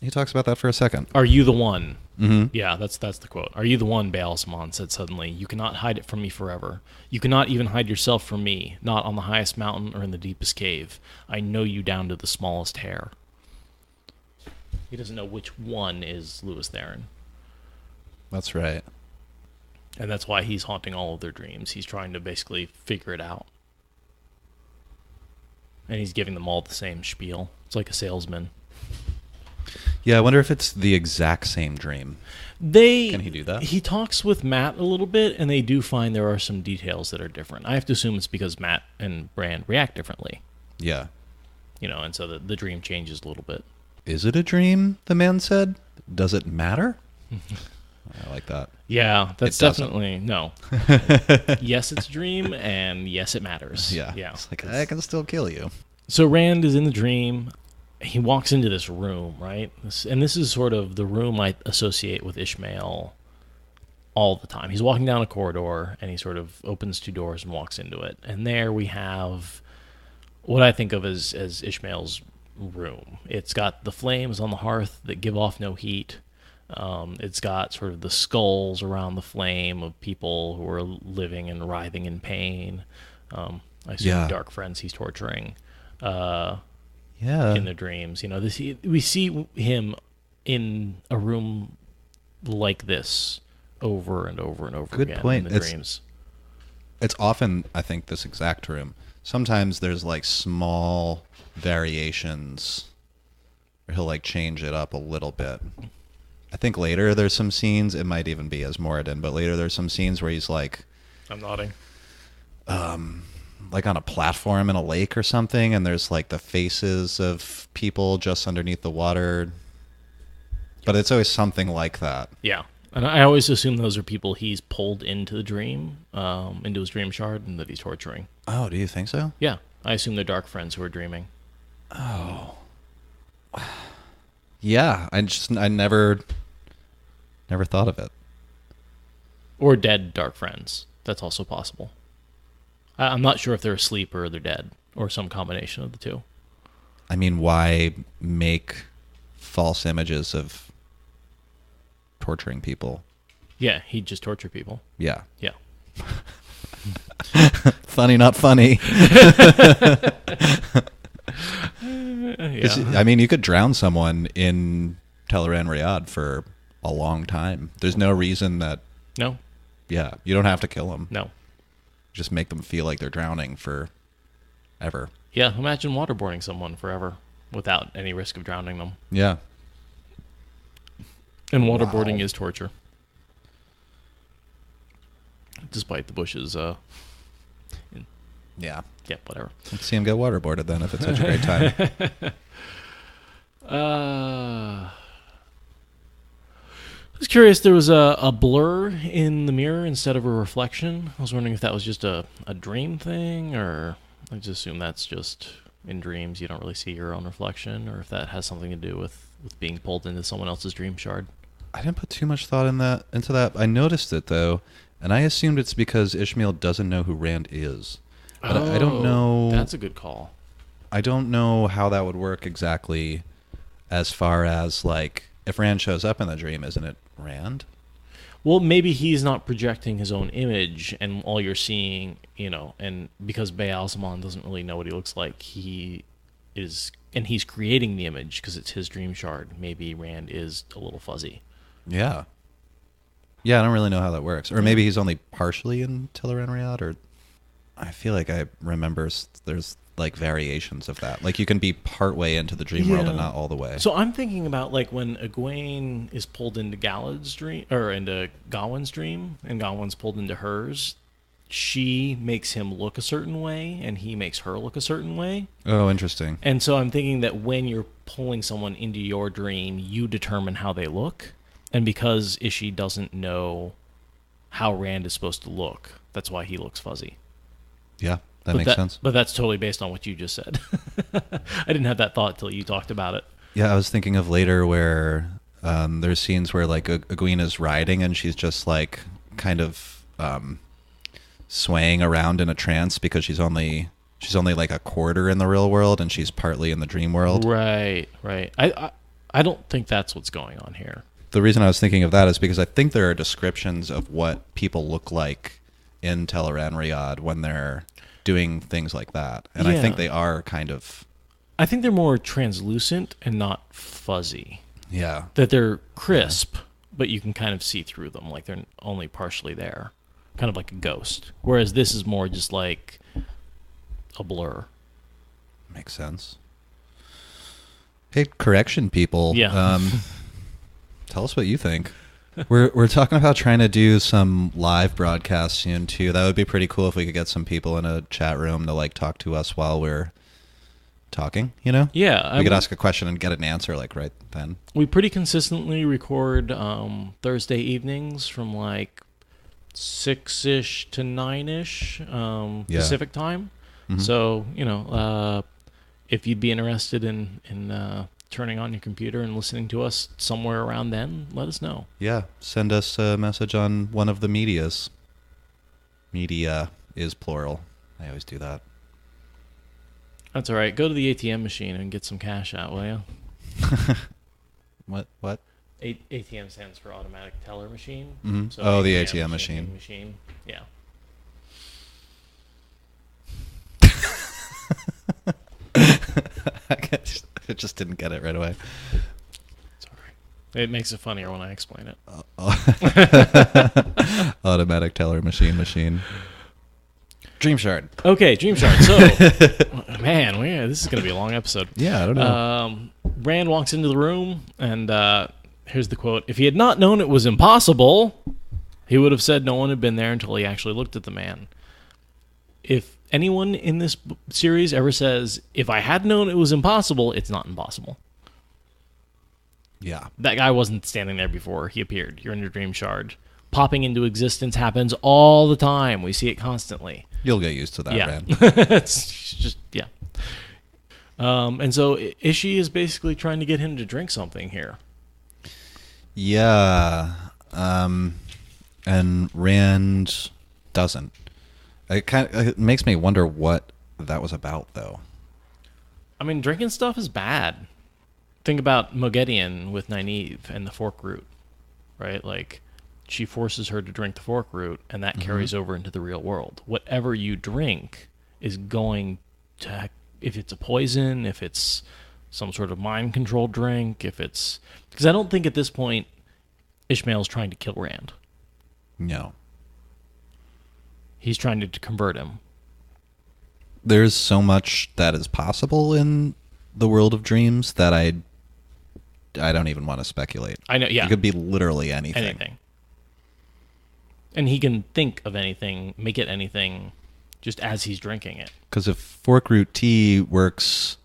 talks about that for a second. Are you the one? Mm-hmm. Yeah, that's the quote. Are you the one, Baal-Samon said suddenly. You cannot hide it from me forever. You cannot even hide yourself from me, not on the highest mountain or in the deepest cave. I know you down to the smallest hair. He doesn't know which one is Lewis Theron. That's right. And that's why he's haunting all of their dreams. He's trying to basically figure it out. And he's giving them all the same spiel. It's like a salesman. Yeah, I wonder if it's the exact same dream. Can he do that? He talks with Matt a little bit, and they do find there are some details that are different. I have to assume it's because Matt and Rand react differently. Yeah. And so the dream changes a little bit. Is it a dream, the man said? Does it matter? I like that. Yeah, that's definitely... No. Yes, it's a dream, and yes, it matters. Yeah. It's like, I can still kill you. So Rand is in the dream. He walks into this room, right? And this is sort of the room I associate with Ishmael all the time. He's walking down a corridor, and he sort of opens 2 doors and walks into it. And there we have what I think of as Ishmael's room. It's got the flames on the hearth that give off no heat. It's got sort of the skulls around the flame of people who are living and writhing in pain. I assume dark friends he's torturing. In the dreams, we see him in a room like this over and over and over again. Good point. In the dreams. It's often, I think, this exact room. Sometimes there's like small variations where he'll like change it up a little bit. I think later there's some scenes, it might even be as Moradin, but later there's some scenes where he's like... I'm nodding. Like on a platform in a lake or something, and there's like the faces of people just underneath the water. But it's always something like that. Yeah. And I always assume those are people he's pulled into the dream, into his dream shard, and that he's torturing. Oh, do you think so? Yeah. I assume they're dark friends who are dreaming. Oh. Yeah. I never thought of it. Or dead dark friends. That's also possible. I'm not sure if they're asleep or they're dead, or some combination of the two. I mean, why make false images of torturing people? Yeah, he'd just torture people. Yeah. Yeah. Funny, not funny. I mean, you could drown someone in Teleran Riyadh for a long time. There's no reason that... No. Yeah, you don't have to kill them. No. Just make them feel like they're drowning forever. Yeah, imagine waterboarding someone forever without any risk of drowning them. Yeah. And waterboarding is torture. Despite the Bush's... Yeah, whatever. Let's see him get waterboarded then if it's such a great time. I was curious, there was a blur in the mirror instead of a reflection. I was wondering if that was just a dream thing, or I just assume that's just in dreams you don't really see your own reflection, or if that has something to do with being pulled into someone else's dream shard. I didn't put too much thought into that. I noticed it, though, and I assumed it's because Ishmael doesn't know who Rand is. But I don't know... That's a good call. I don't know how that would work exactly as far as, like, if Rand shows up in the dream, isn't it Rand? Well, maybe he's not projecting his own image, and all you're seeing, and because Bealzamon doesn't really know what he looks like, he is, and he's creating the image because it's his dream shard. Maybe Rand is a little fuzzy. Yeah. Yeah, I don't really know how that works. Or maybe he's only partially in Teleran Riyadh, or... I feel like I remember there's like variations of that. Like you can be partway into the dream world and not all the way. So I'm thinking about like when Egwene is pulled into Galad's dream, or into Gawain's dream, and Gawain's pulled into hers. She makes him look a certain way, and he makes her look a certain way. Oh, interesting. And so I'm thinking that when you're pulling someone into your dream, you determine how they look. And because Ishi doesn't know how Rand is supposed to look, that's why he looks fuzzy. Yeah, that makes sense. But that's totally based on what you just said. I didn't have that thought till you talked about it. Yeah, I was thinking of later where there's scenes where like Egwene is riding and she's just like kind of swaying around in a trance because she's only like a quarter in the real world and she's partly in the dream world. Right. I don't think that's what's going on here. The reason I was thinking of that is because I think there are descriptions of what people look like in Teleran Riyadh when they're doing things like that. And I think they are kind of... I think they're more translucent and not fuzzy. Yeah. That they're crisp, but you can kind of see through them, like they're only partially there. Kind of like a ghost. Whereas this is more just like a blur. Makes sense. Hey, correction people. Yeah. Tell us what you think. We're talking about trying to do some live broadcasts soon too. That would be pretty cool if we could get some people in a chat room to like talk to us while we're talking, you know? Yeah. We could ask a question and get an answer like right then. We pretty consistently record Thursday evenings from like 6-ish to 9-ish Pacific time. Mm-hmm. So, you know, if you'd be interested in turning on your computer and listening to us somewhere around then, let us know. Yeah, send us a message on one of the medias. Media is plural. I always do that. That's all right. Go to the ATM machine and get some cash out, will you? What? ATM stands for automatic teller machine. Mm-hmm. So the ATM machine. Yeah. I just didn't get it right away. Sorry. It makes it funnier when I explain it. Automatic teller machine. Dreamshard. Okay, Dreamshard. So, man, this is going to be a long episode. Yeah, I don't know. Rand walks into the room, and here's the quote. If he had not known it was impossible, he would have said no one had been there until he actually looked at the man. If anyone in this series ever says, if I had known it was impossible, it's not impossible. Yeah. That guy wasn't standing there before he appeared. You're in your dream shard. Popping into existence happens all the time. We see it constantly. You'll get used to that, yeah. Rand. It's just, yeah. And so Ishi is basically trying to get him to drink something here. Yeah. And Rand doesn't. It makes me wonder what that was about, though. I mean, drinking stuff is bad. Think about Moghedian with Nynaeve and the fork root, right? Like, she forces her to drink the fork root, and that carries over into the real world. Whatever you drink is going to, if it's a poison, if it's some sort of mind-controlled drink, if it's... Because I don't think at this point Ishmael's trying to kill Rand. No. He's trying to convert him. There's so much that is possible in the world of dreams that I don't even want to speculate. I know, yeah. It could be literally anything. Anything. And he can think of anything, make it anything, just as he's drinking it. Because if fork root tea works...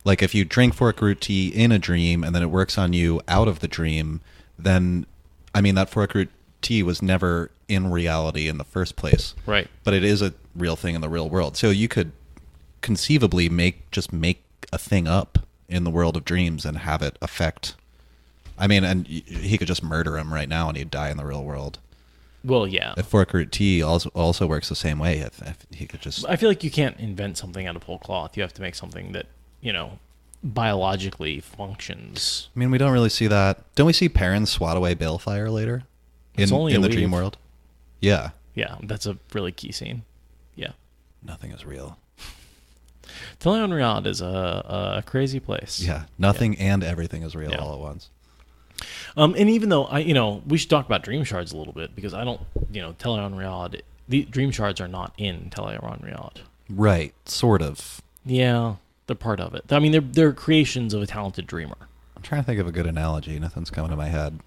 Like, if you drink fork root tea in a dream and then it works on you out of the dream, then, I mean, that fork root tea was never in reality in the first place. Right. But it is a real thing in the real world. So you could conceivably make a thing up in the world of dreams and have it affect... I mean, and he could just murder him right now and he'd die in the real world. Well, yeah. If fork root tea also works the same way, if he could just... I feel like you can't invent something out of whole cloth. You have to make something that, you know, biologically functions. I mean, we don't really see that. Don't we see Perrin swat away Balefire later? It's only in the weave. dream world? Yeah. Yeah, that's a really key scene. Yeah. Nothing is real. Teleon Riyadh is a crazy place. Yeah, nothing and everything is real all at once. And even though we should talk about dream shards a little bit because I don't, Teleon Riyadh, the dream shards are not in Teleon Riyadh. Right, sort of. Yeah, they're part of it. I mean, they're creations of a talented dreamer. I'm trying to think of a good analogy. Nothing's coming to my head.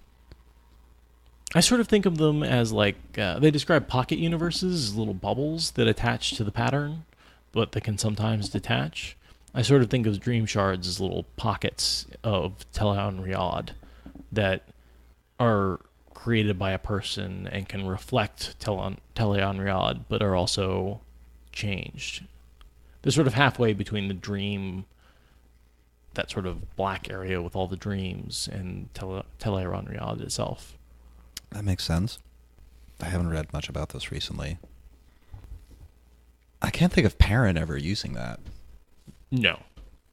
I sort of think of them as like they describe pocket universes as little bubbles that attach to the pattern, but that can sometimes detach. I sort of think of dream shards as little pockets of Teleon Riyadh that are created by a person and can reflect Teleon Riyadh, but are also changed. They're sort of halfway between the dream, that sort of black area with all the dreams, and Teleon Riyadh itself. That makes sense. I haven't read much about this recently. I can't think of Perrin ever using that. No,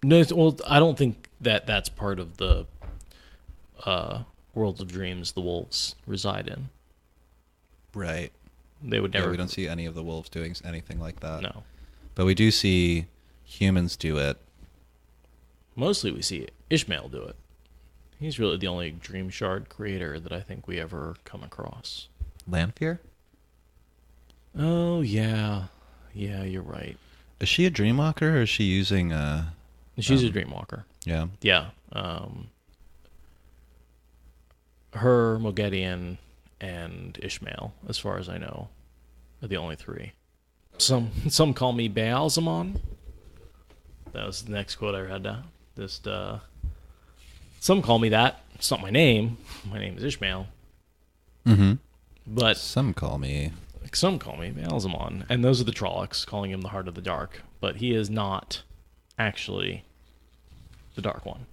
well, I don't think that's part of the worlds of dreams the wolves reside in. Right. They would never... Yeah, we don't see any of the wolves doing anything like that. No. But we do see humans do it. Mostly we see Ishmael do it. He's really the only dreamshard creator that I think we ever come across. Lanfear? Oh, yeah. Yeah, you're right. Is she a dreamwalker, or is she using She's a dreamwalker. Yeah. Yeah. Her, Mogedion, and Ishmael, as far as I know, are the only three. Some call me Beelzemon. That was the next quote I read down. Some call me that. It's not my name. My name is Ishmael. Mm-hmm. But some call me Beelzemon. And those are the Trollocs, calling him the Heart of the Dark. But he is not actually the Dark One.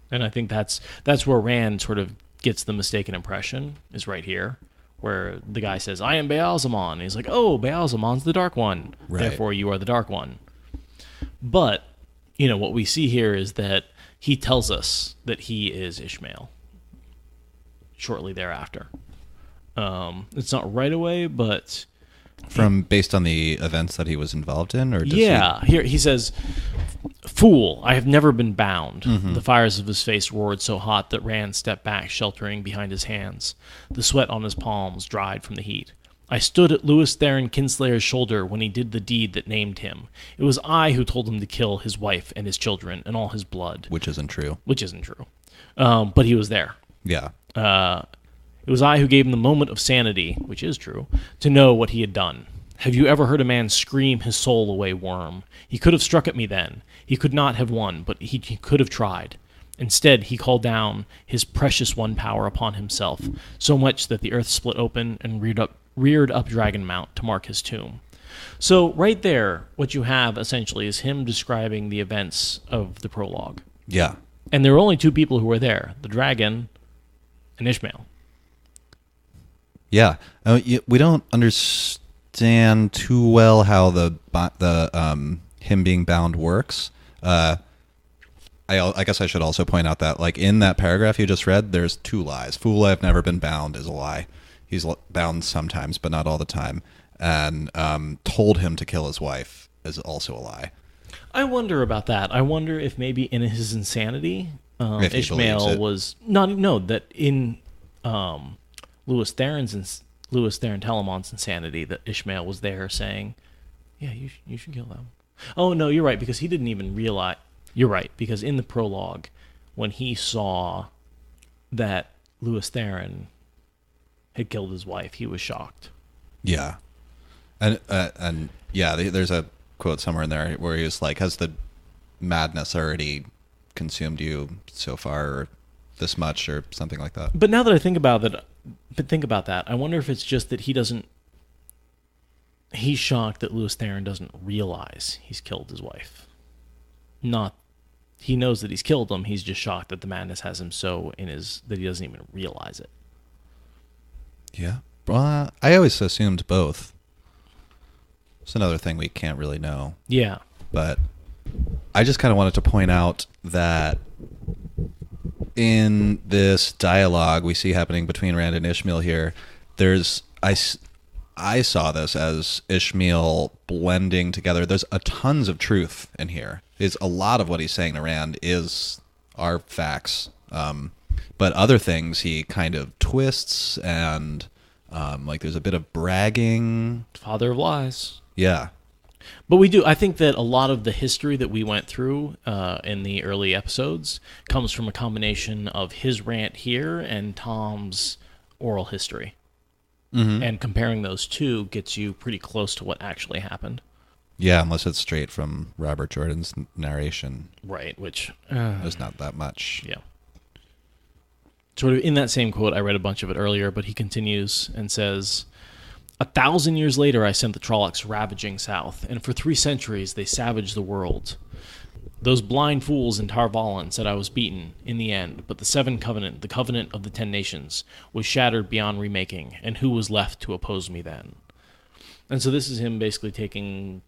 And I think that's where Rand sort of gets the mistaken impression, is right here, where the guy says, I am Beelzemon. And he's like, oh, Beelzemon's the Dark One. Right. Therefore, you are the Dark One. But, what we see here is that he tells us that he is Ishmael shortly thereafter. It's not right away, but... based on the events that he was involved in? Or Here he says, Fool, I have never been bound. Mm-hmm. The fires of his face roared so hot that Rand stepped back, sheltering behind his hands. The sweat on his palms dried from the heat. I stood at Lewis Theron Kinslayer's shoulder when he did the deed that named him. It was I who told him to kill his wife and his children and all his blood. Which isn't true. But he was there. Yeah. It was I who gave him the moment of sanity, which is true, to know what he had done. Have you ever heard a man scream his soul away, worm? He could have struck at me then. He could not have won, but he could have tried. Instead, he called down his precious one power upon himself, so much that the earth split open and reared up Dragon Mount to mark his tomb. So right there, what you have essentially is him describing the events of the prologue. Yeah. And there were only two people who were there, the dragon and Ishmael. Yeah. We don't understand too well how the him being bound works. I guess I should also point out that, like, in that paragraph you just read, there's two lies. Fool, I've never been bound is a lie. He's bound sometimes, but not all the time. And told him to kill his wife is also a lie. I wonder about that. I wonder if maybe in his insanity, Ishmael was that in Lewis Theron Telemon's insanity, that Ishmael was there saying, "Yeah, you should kill them." Oh no, you're right, because he didn't even realize. You're right, because in the prologue, when he saw that Lewis Theron had killed his wife, he was shocked. Yeah, and yeah, there's a quote somewhere in there where he was like, "Has the madness already consumed you so far, or this much, or something like that?" But now that I think about that, I wonder if it's just that he's shocked that Lewis Theron doesn't realize he's killed his wife. He knows that he's killed him. He's just shocked that the madness has him so that he doesn't even realize it. Yeah. Well, I always assumed both. It's another thing we can't really know. Yeah. But I just kind of wanted to point out that in this dialogue we see happening between Rand and Ishmael here, I saw this as Ishmael blending together. There's tons of truth in here. A lot of what he's saying to Rand are facts. But other things he kind of twists, and like there's a bit of bragging. Father of lies. Yeah. But I think that a lot of the history that we went through in the early episodes comes from a combination of his rant here and Tom's oral history. Mm-hmm. And comparing those two gets you pretty close to what actually happened. Yeah, unless it's straight from Robert Jordan's narration. Right, which... there's not that much. Yeah. Sort of in that same quote, I read a bunch of it earlier, but he continues and says, 1,000 years later I sent the Trollocs ravaging south, and for 3 centuries they savaged the world. Those blind fools in Tar Valon said I was beaten in the end, but the Seven Covenant, the Covenant of the 10 Nations, was shattered beyond remaking, and who was left to oppose me then? And so this is him basically taking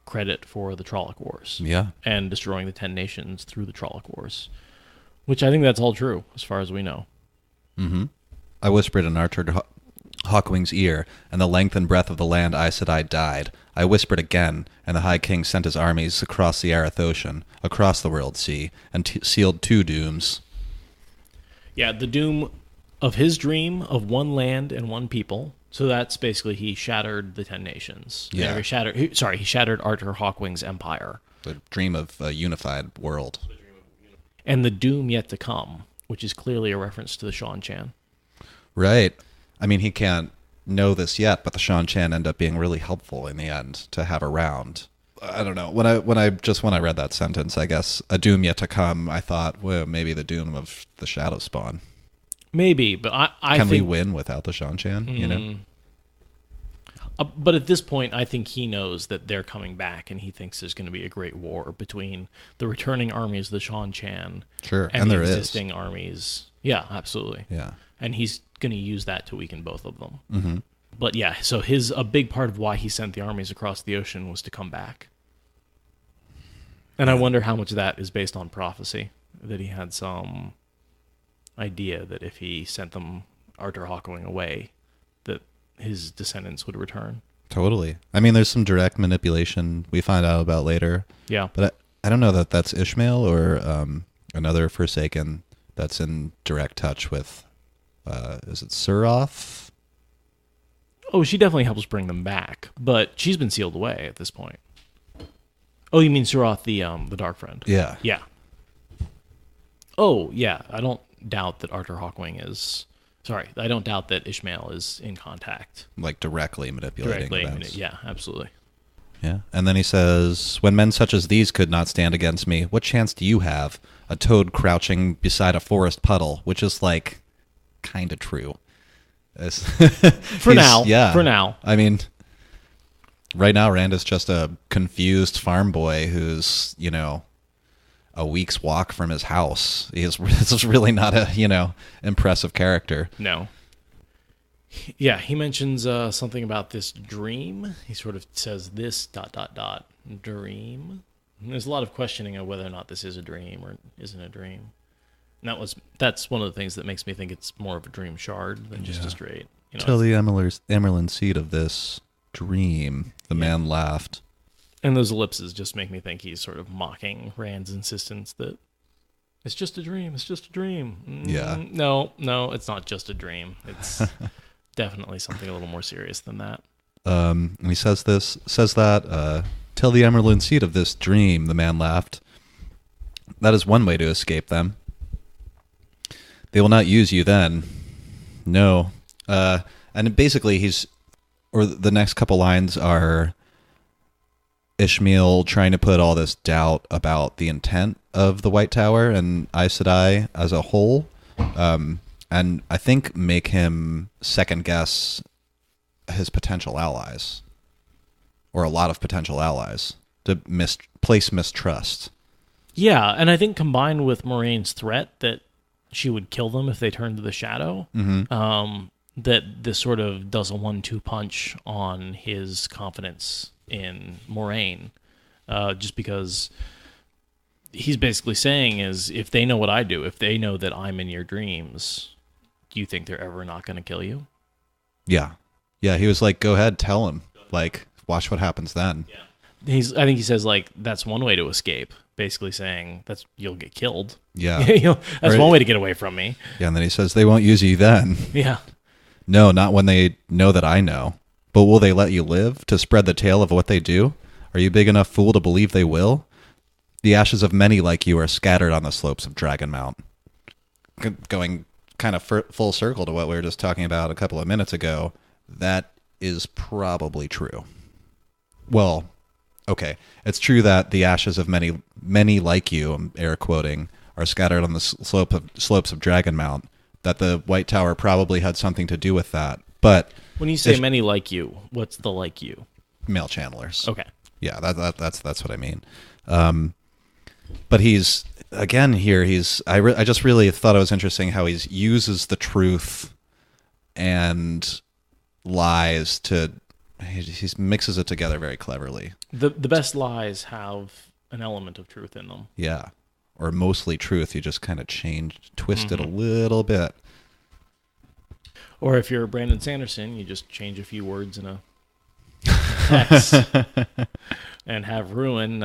credit for the Trolloc Wars. Yeah. And destroying the 10 Nations through the Trolloc Wars. Which I think that's all true, as far as we know. Mm-hmm. I whispered in Archer Hawkwing's ear, and the length and breadth of the land I said I died. I whispered again, and the High King sent his armies across the Arath Ocean, across the World Sea, and sealed 2 dooms. Yeah, the doom of his dream of one land and one people. So that's basically he shattered the 10 nations. Yeah. He shattered Arthur Hawkwing's empire. The dream of a unified world. And the doom yet to come, which is clearly a reference to the Shan Chan. Right. I mean, he can't know this yet, but the Shan Chan end up being really helpful in the end to have around. I don't know. When I read that sentence, I guess a doom yet to come, I thought, well, maybe the doom of the Shadow Spawn. Maybe, but I think... Can we win without the Shan Chan, you know? But at this point, I think he knows that they're coming back, and he thinks there's going to be a great war between the returning armies of the Shan Chan and the existing armies. Yeah, absolutely. Yeah. And he's going to use that to weaken both of them. Mm-hmm. But yeah, so a big part of why he sent the armies across the ocean was to come back. And I wonder how much of that is based on prophecy, that he had some idea that if he sent them Arthur Hawkwing away, that his descendants would return. Totally. I mean, there's some direct manipulation we find out about later. Yeah. But I don't know that that's Ishmael or another Forsaken that's in direct touch with, is it Suroth? Oh, she definitely helps bring them back, but she's been sealed away at this point. Oh, you mean Suroth, the Dark Friend? Yeah. Yeah. Oh, yeah. I don't doubt that Arthur Hawkwing is... Sorry, I don't doubt that Ishmael is in contact. Like directly manipulating events. Yeah, absolutely. Yeah. And then he says, when men such as these could not stand against me, what chance do you have? A toad crouching beside a forest puddle, which is like kind of true. For now. Yeah. For now. I mean, right now Rand is just a confused farm boy who's, a week's walk from his house. This is really not a, impressive character. No. Yeah, he mentions something about this dream. He sort of says this ... dream. And there's a lot of questioning of whether or not this is a dream or isn't a dream. And that's one of the things that makes me think it's more of a dream shard than just a straight. Tell the Emerald seed of this dream. The man laughed. And those ellipses just make me think he's sort of mocking Rand's insistence that it's just a dream. It's just a dream. Yeah. No, it's not just a dream. It's definitely something a little more serious than that. And he says that, tell the Emerald seed of this dream, the man laughed. That is one way to escape them. They will not use you then. No. And basically the next couple lines are Ishmael trying to put all this doubt about the intent of the White Tower and Aes Sedai as a whole. And I think make him second guess his potential allies. Or a lot of potential allies. To place mistrust. Yeah, and I think combined with Moiraine's threat that she would kill them if they turned to the shadow, that this sort of does a 1-2 punch on his confidence in Moiraine, just because he's basically saying is, if they know what I do, if they know that I'm in your dreams, do you think they're ever not going to kill you? Yeah. Yeah, he was like, go ahead, tell him. Like, watch what happens then. Yeah. I think he says, like, that's one way to escape. Basically saying you'll get killed. Yeah. That's one way to get away from me. Yeah, and then he says they won't use you then. Yeah. No, not when they know that I know. But will they let you live to spread the tale of what they do? Are you big enough fool to believe they will? The ashes of many like you are scattered on the slopes of Dragon Mount. Going kind of full circle to what we were just talking about a couple of minutes ago, that is probably true. Well, okay, it's true that the ashes of many like you, I'm air quoting, are scattered on the slopes of Dragon Mount, that the White Tower probably had something to do with that. But when you say many like you, what's the like you? Male channelers. Okay. Yeah, that's what I mean. But he's, again here, I just really thought it was interesting how he uses the truth and lies to... He mixes it together very cleverly. The best lies have an element of truth in them. Yeah. Or mostly truth. You just kind of twist it a little bit. Or if you're Brandon Sanderson, you just change a few words in a text and have Ruin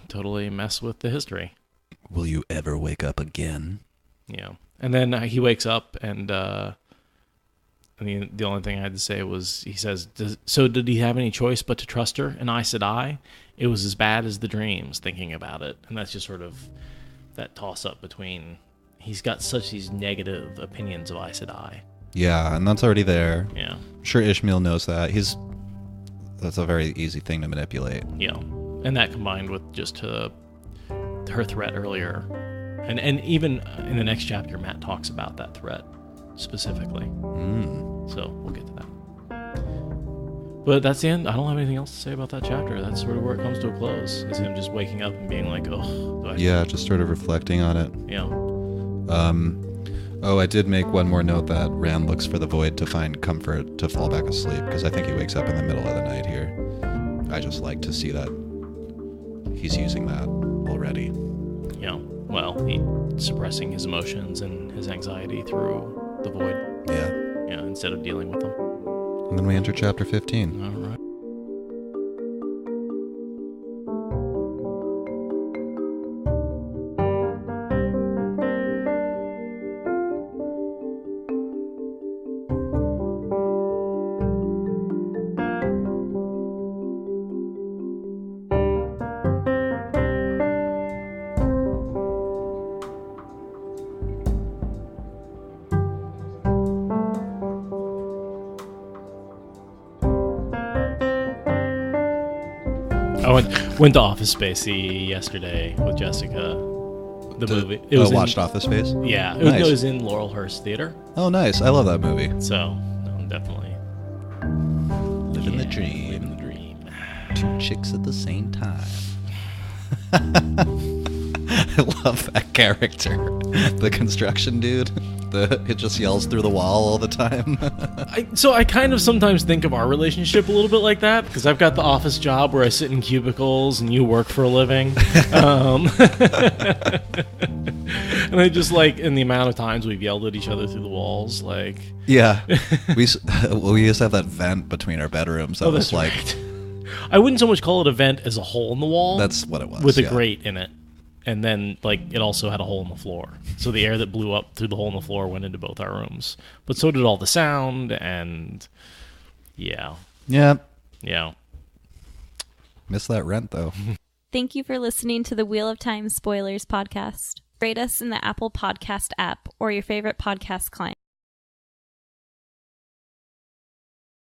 totally mess with the history. Will you ever wake up again? Yeah. And then he wakes up, and I mean, the only thing I had to say was, he says, so did he have any choice but to trust her? And I said, it was as bad as the dreams, thinking about it. And that's just sort of that toss-up between, he's got such these negative opinions of Aes Sedai. Yeah, and that's already there. Yeah. I'm sure Ishmael knows that. That's a very easy thing to manipulate. Yeah. And that combined with just her threat earlier. And even in the next chapter, Matt talks about that threat specifically. So we'll get to that. But that's the end. I don't have anything else to say about that chapter. That's sort of where it comes to a close. Is him just waking up and being like, just sort of reflecting on it. Yeah. I did make one more note that Rand looks for the void to find comfort to fall back asleep, because I think he wakes up in the middle of the night here. I just like to see that he's using that already. Yeah. Well, he's suppressing his emotions and his anxiety through the void. Yeah. Yeah, instead of dealing with them. And then we enter chapter 15. All right. I went to Office Space yesterday with Jessica. The movie. It was watched Office Space? Yeah. Nice. It was in Laurelhurst Theater. Oh, nice. I love that movie. So, no, definitely. Living the dream. Living the dream. Two chicks at the same time. I love that character. The construction dude. It just yells through the wall all the time. So I kind of sometimes think of our relationship a little bit like that, because I've got the office job where I sit in cubicles and you work for a living. And I just in the amount of times we've yelled at each other through the walls, Yeah. We used to have that vent between our bedrooms. That was right. I wouldn't so much call it a vent as a hole in the wall. That's what it was. With a grate in it. And then, it also had a hole in the floor. So the air that blew up through the hole in the floor went into both our rooms. But so did all the sound, and yeah. Yeah. Yeah. Miss that rent, though. Thank you for listening to the Wheel of Time Spoilers podcast. Rate us in the Apple Podcast app or your favorite podcast client.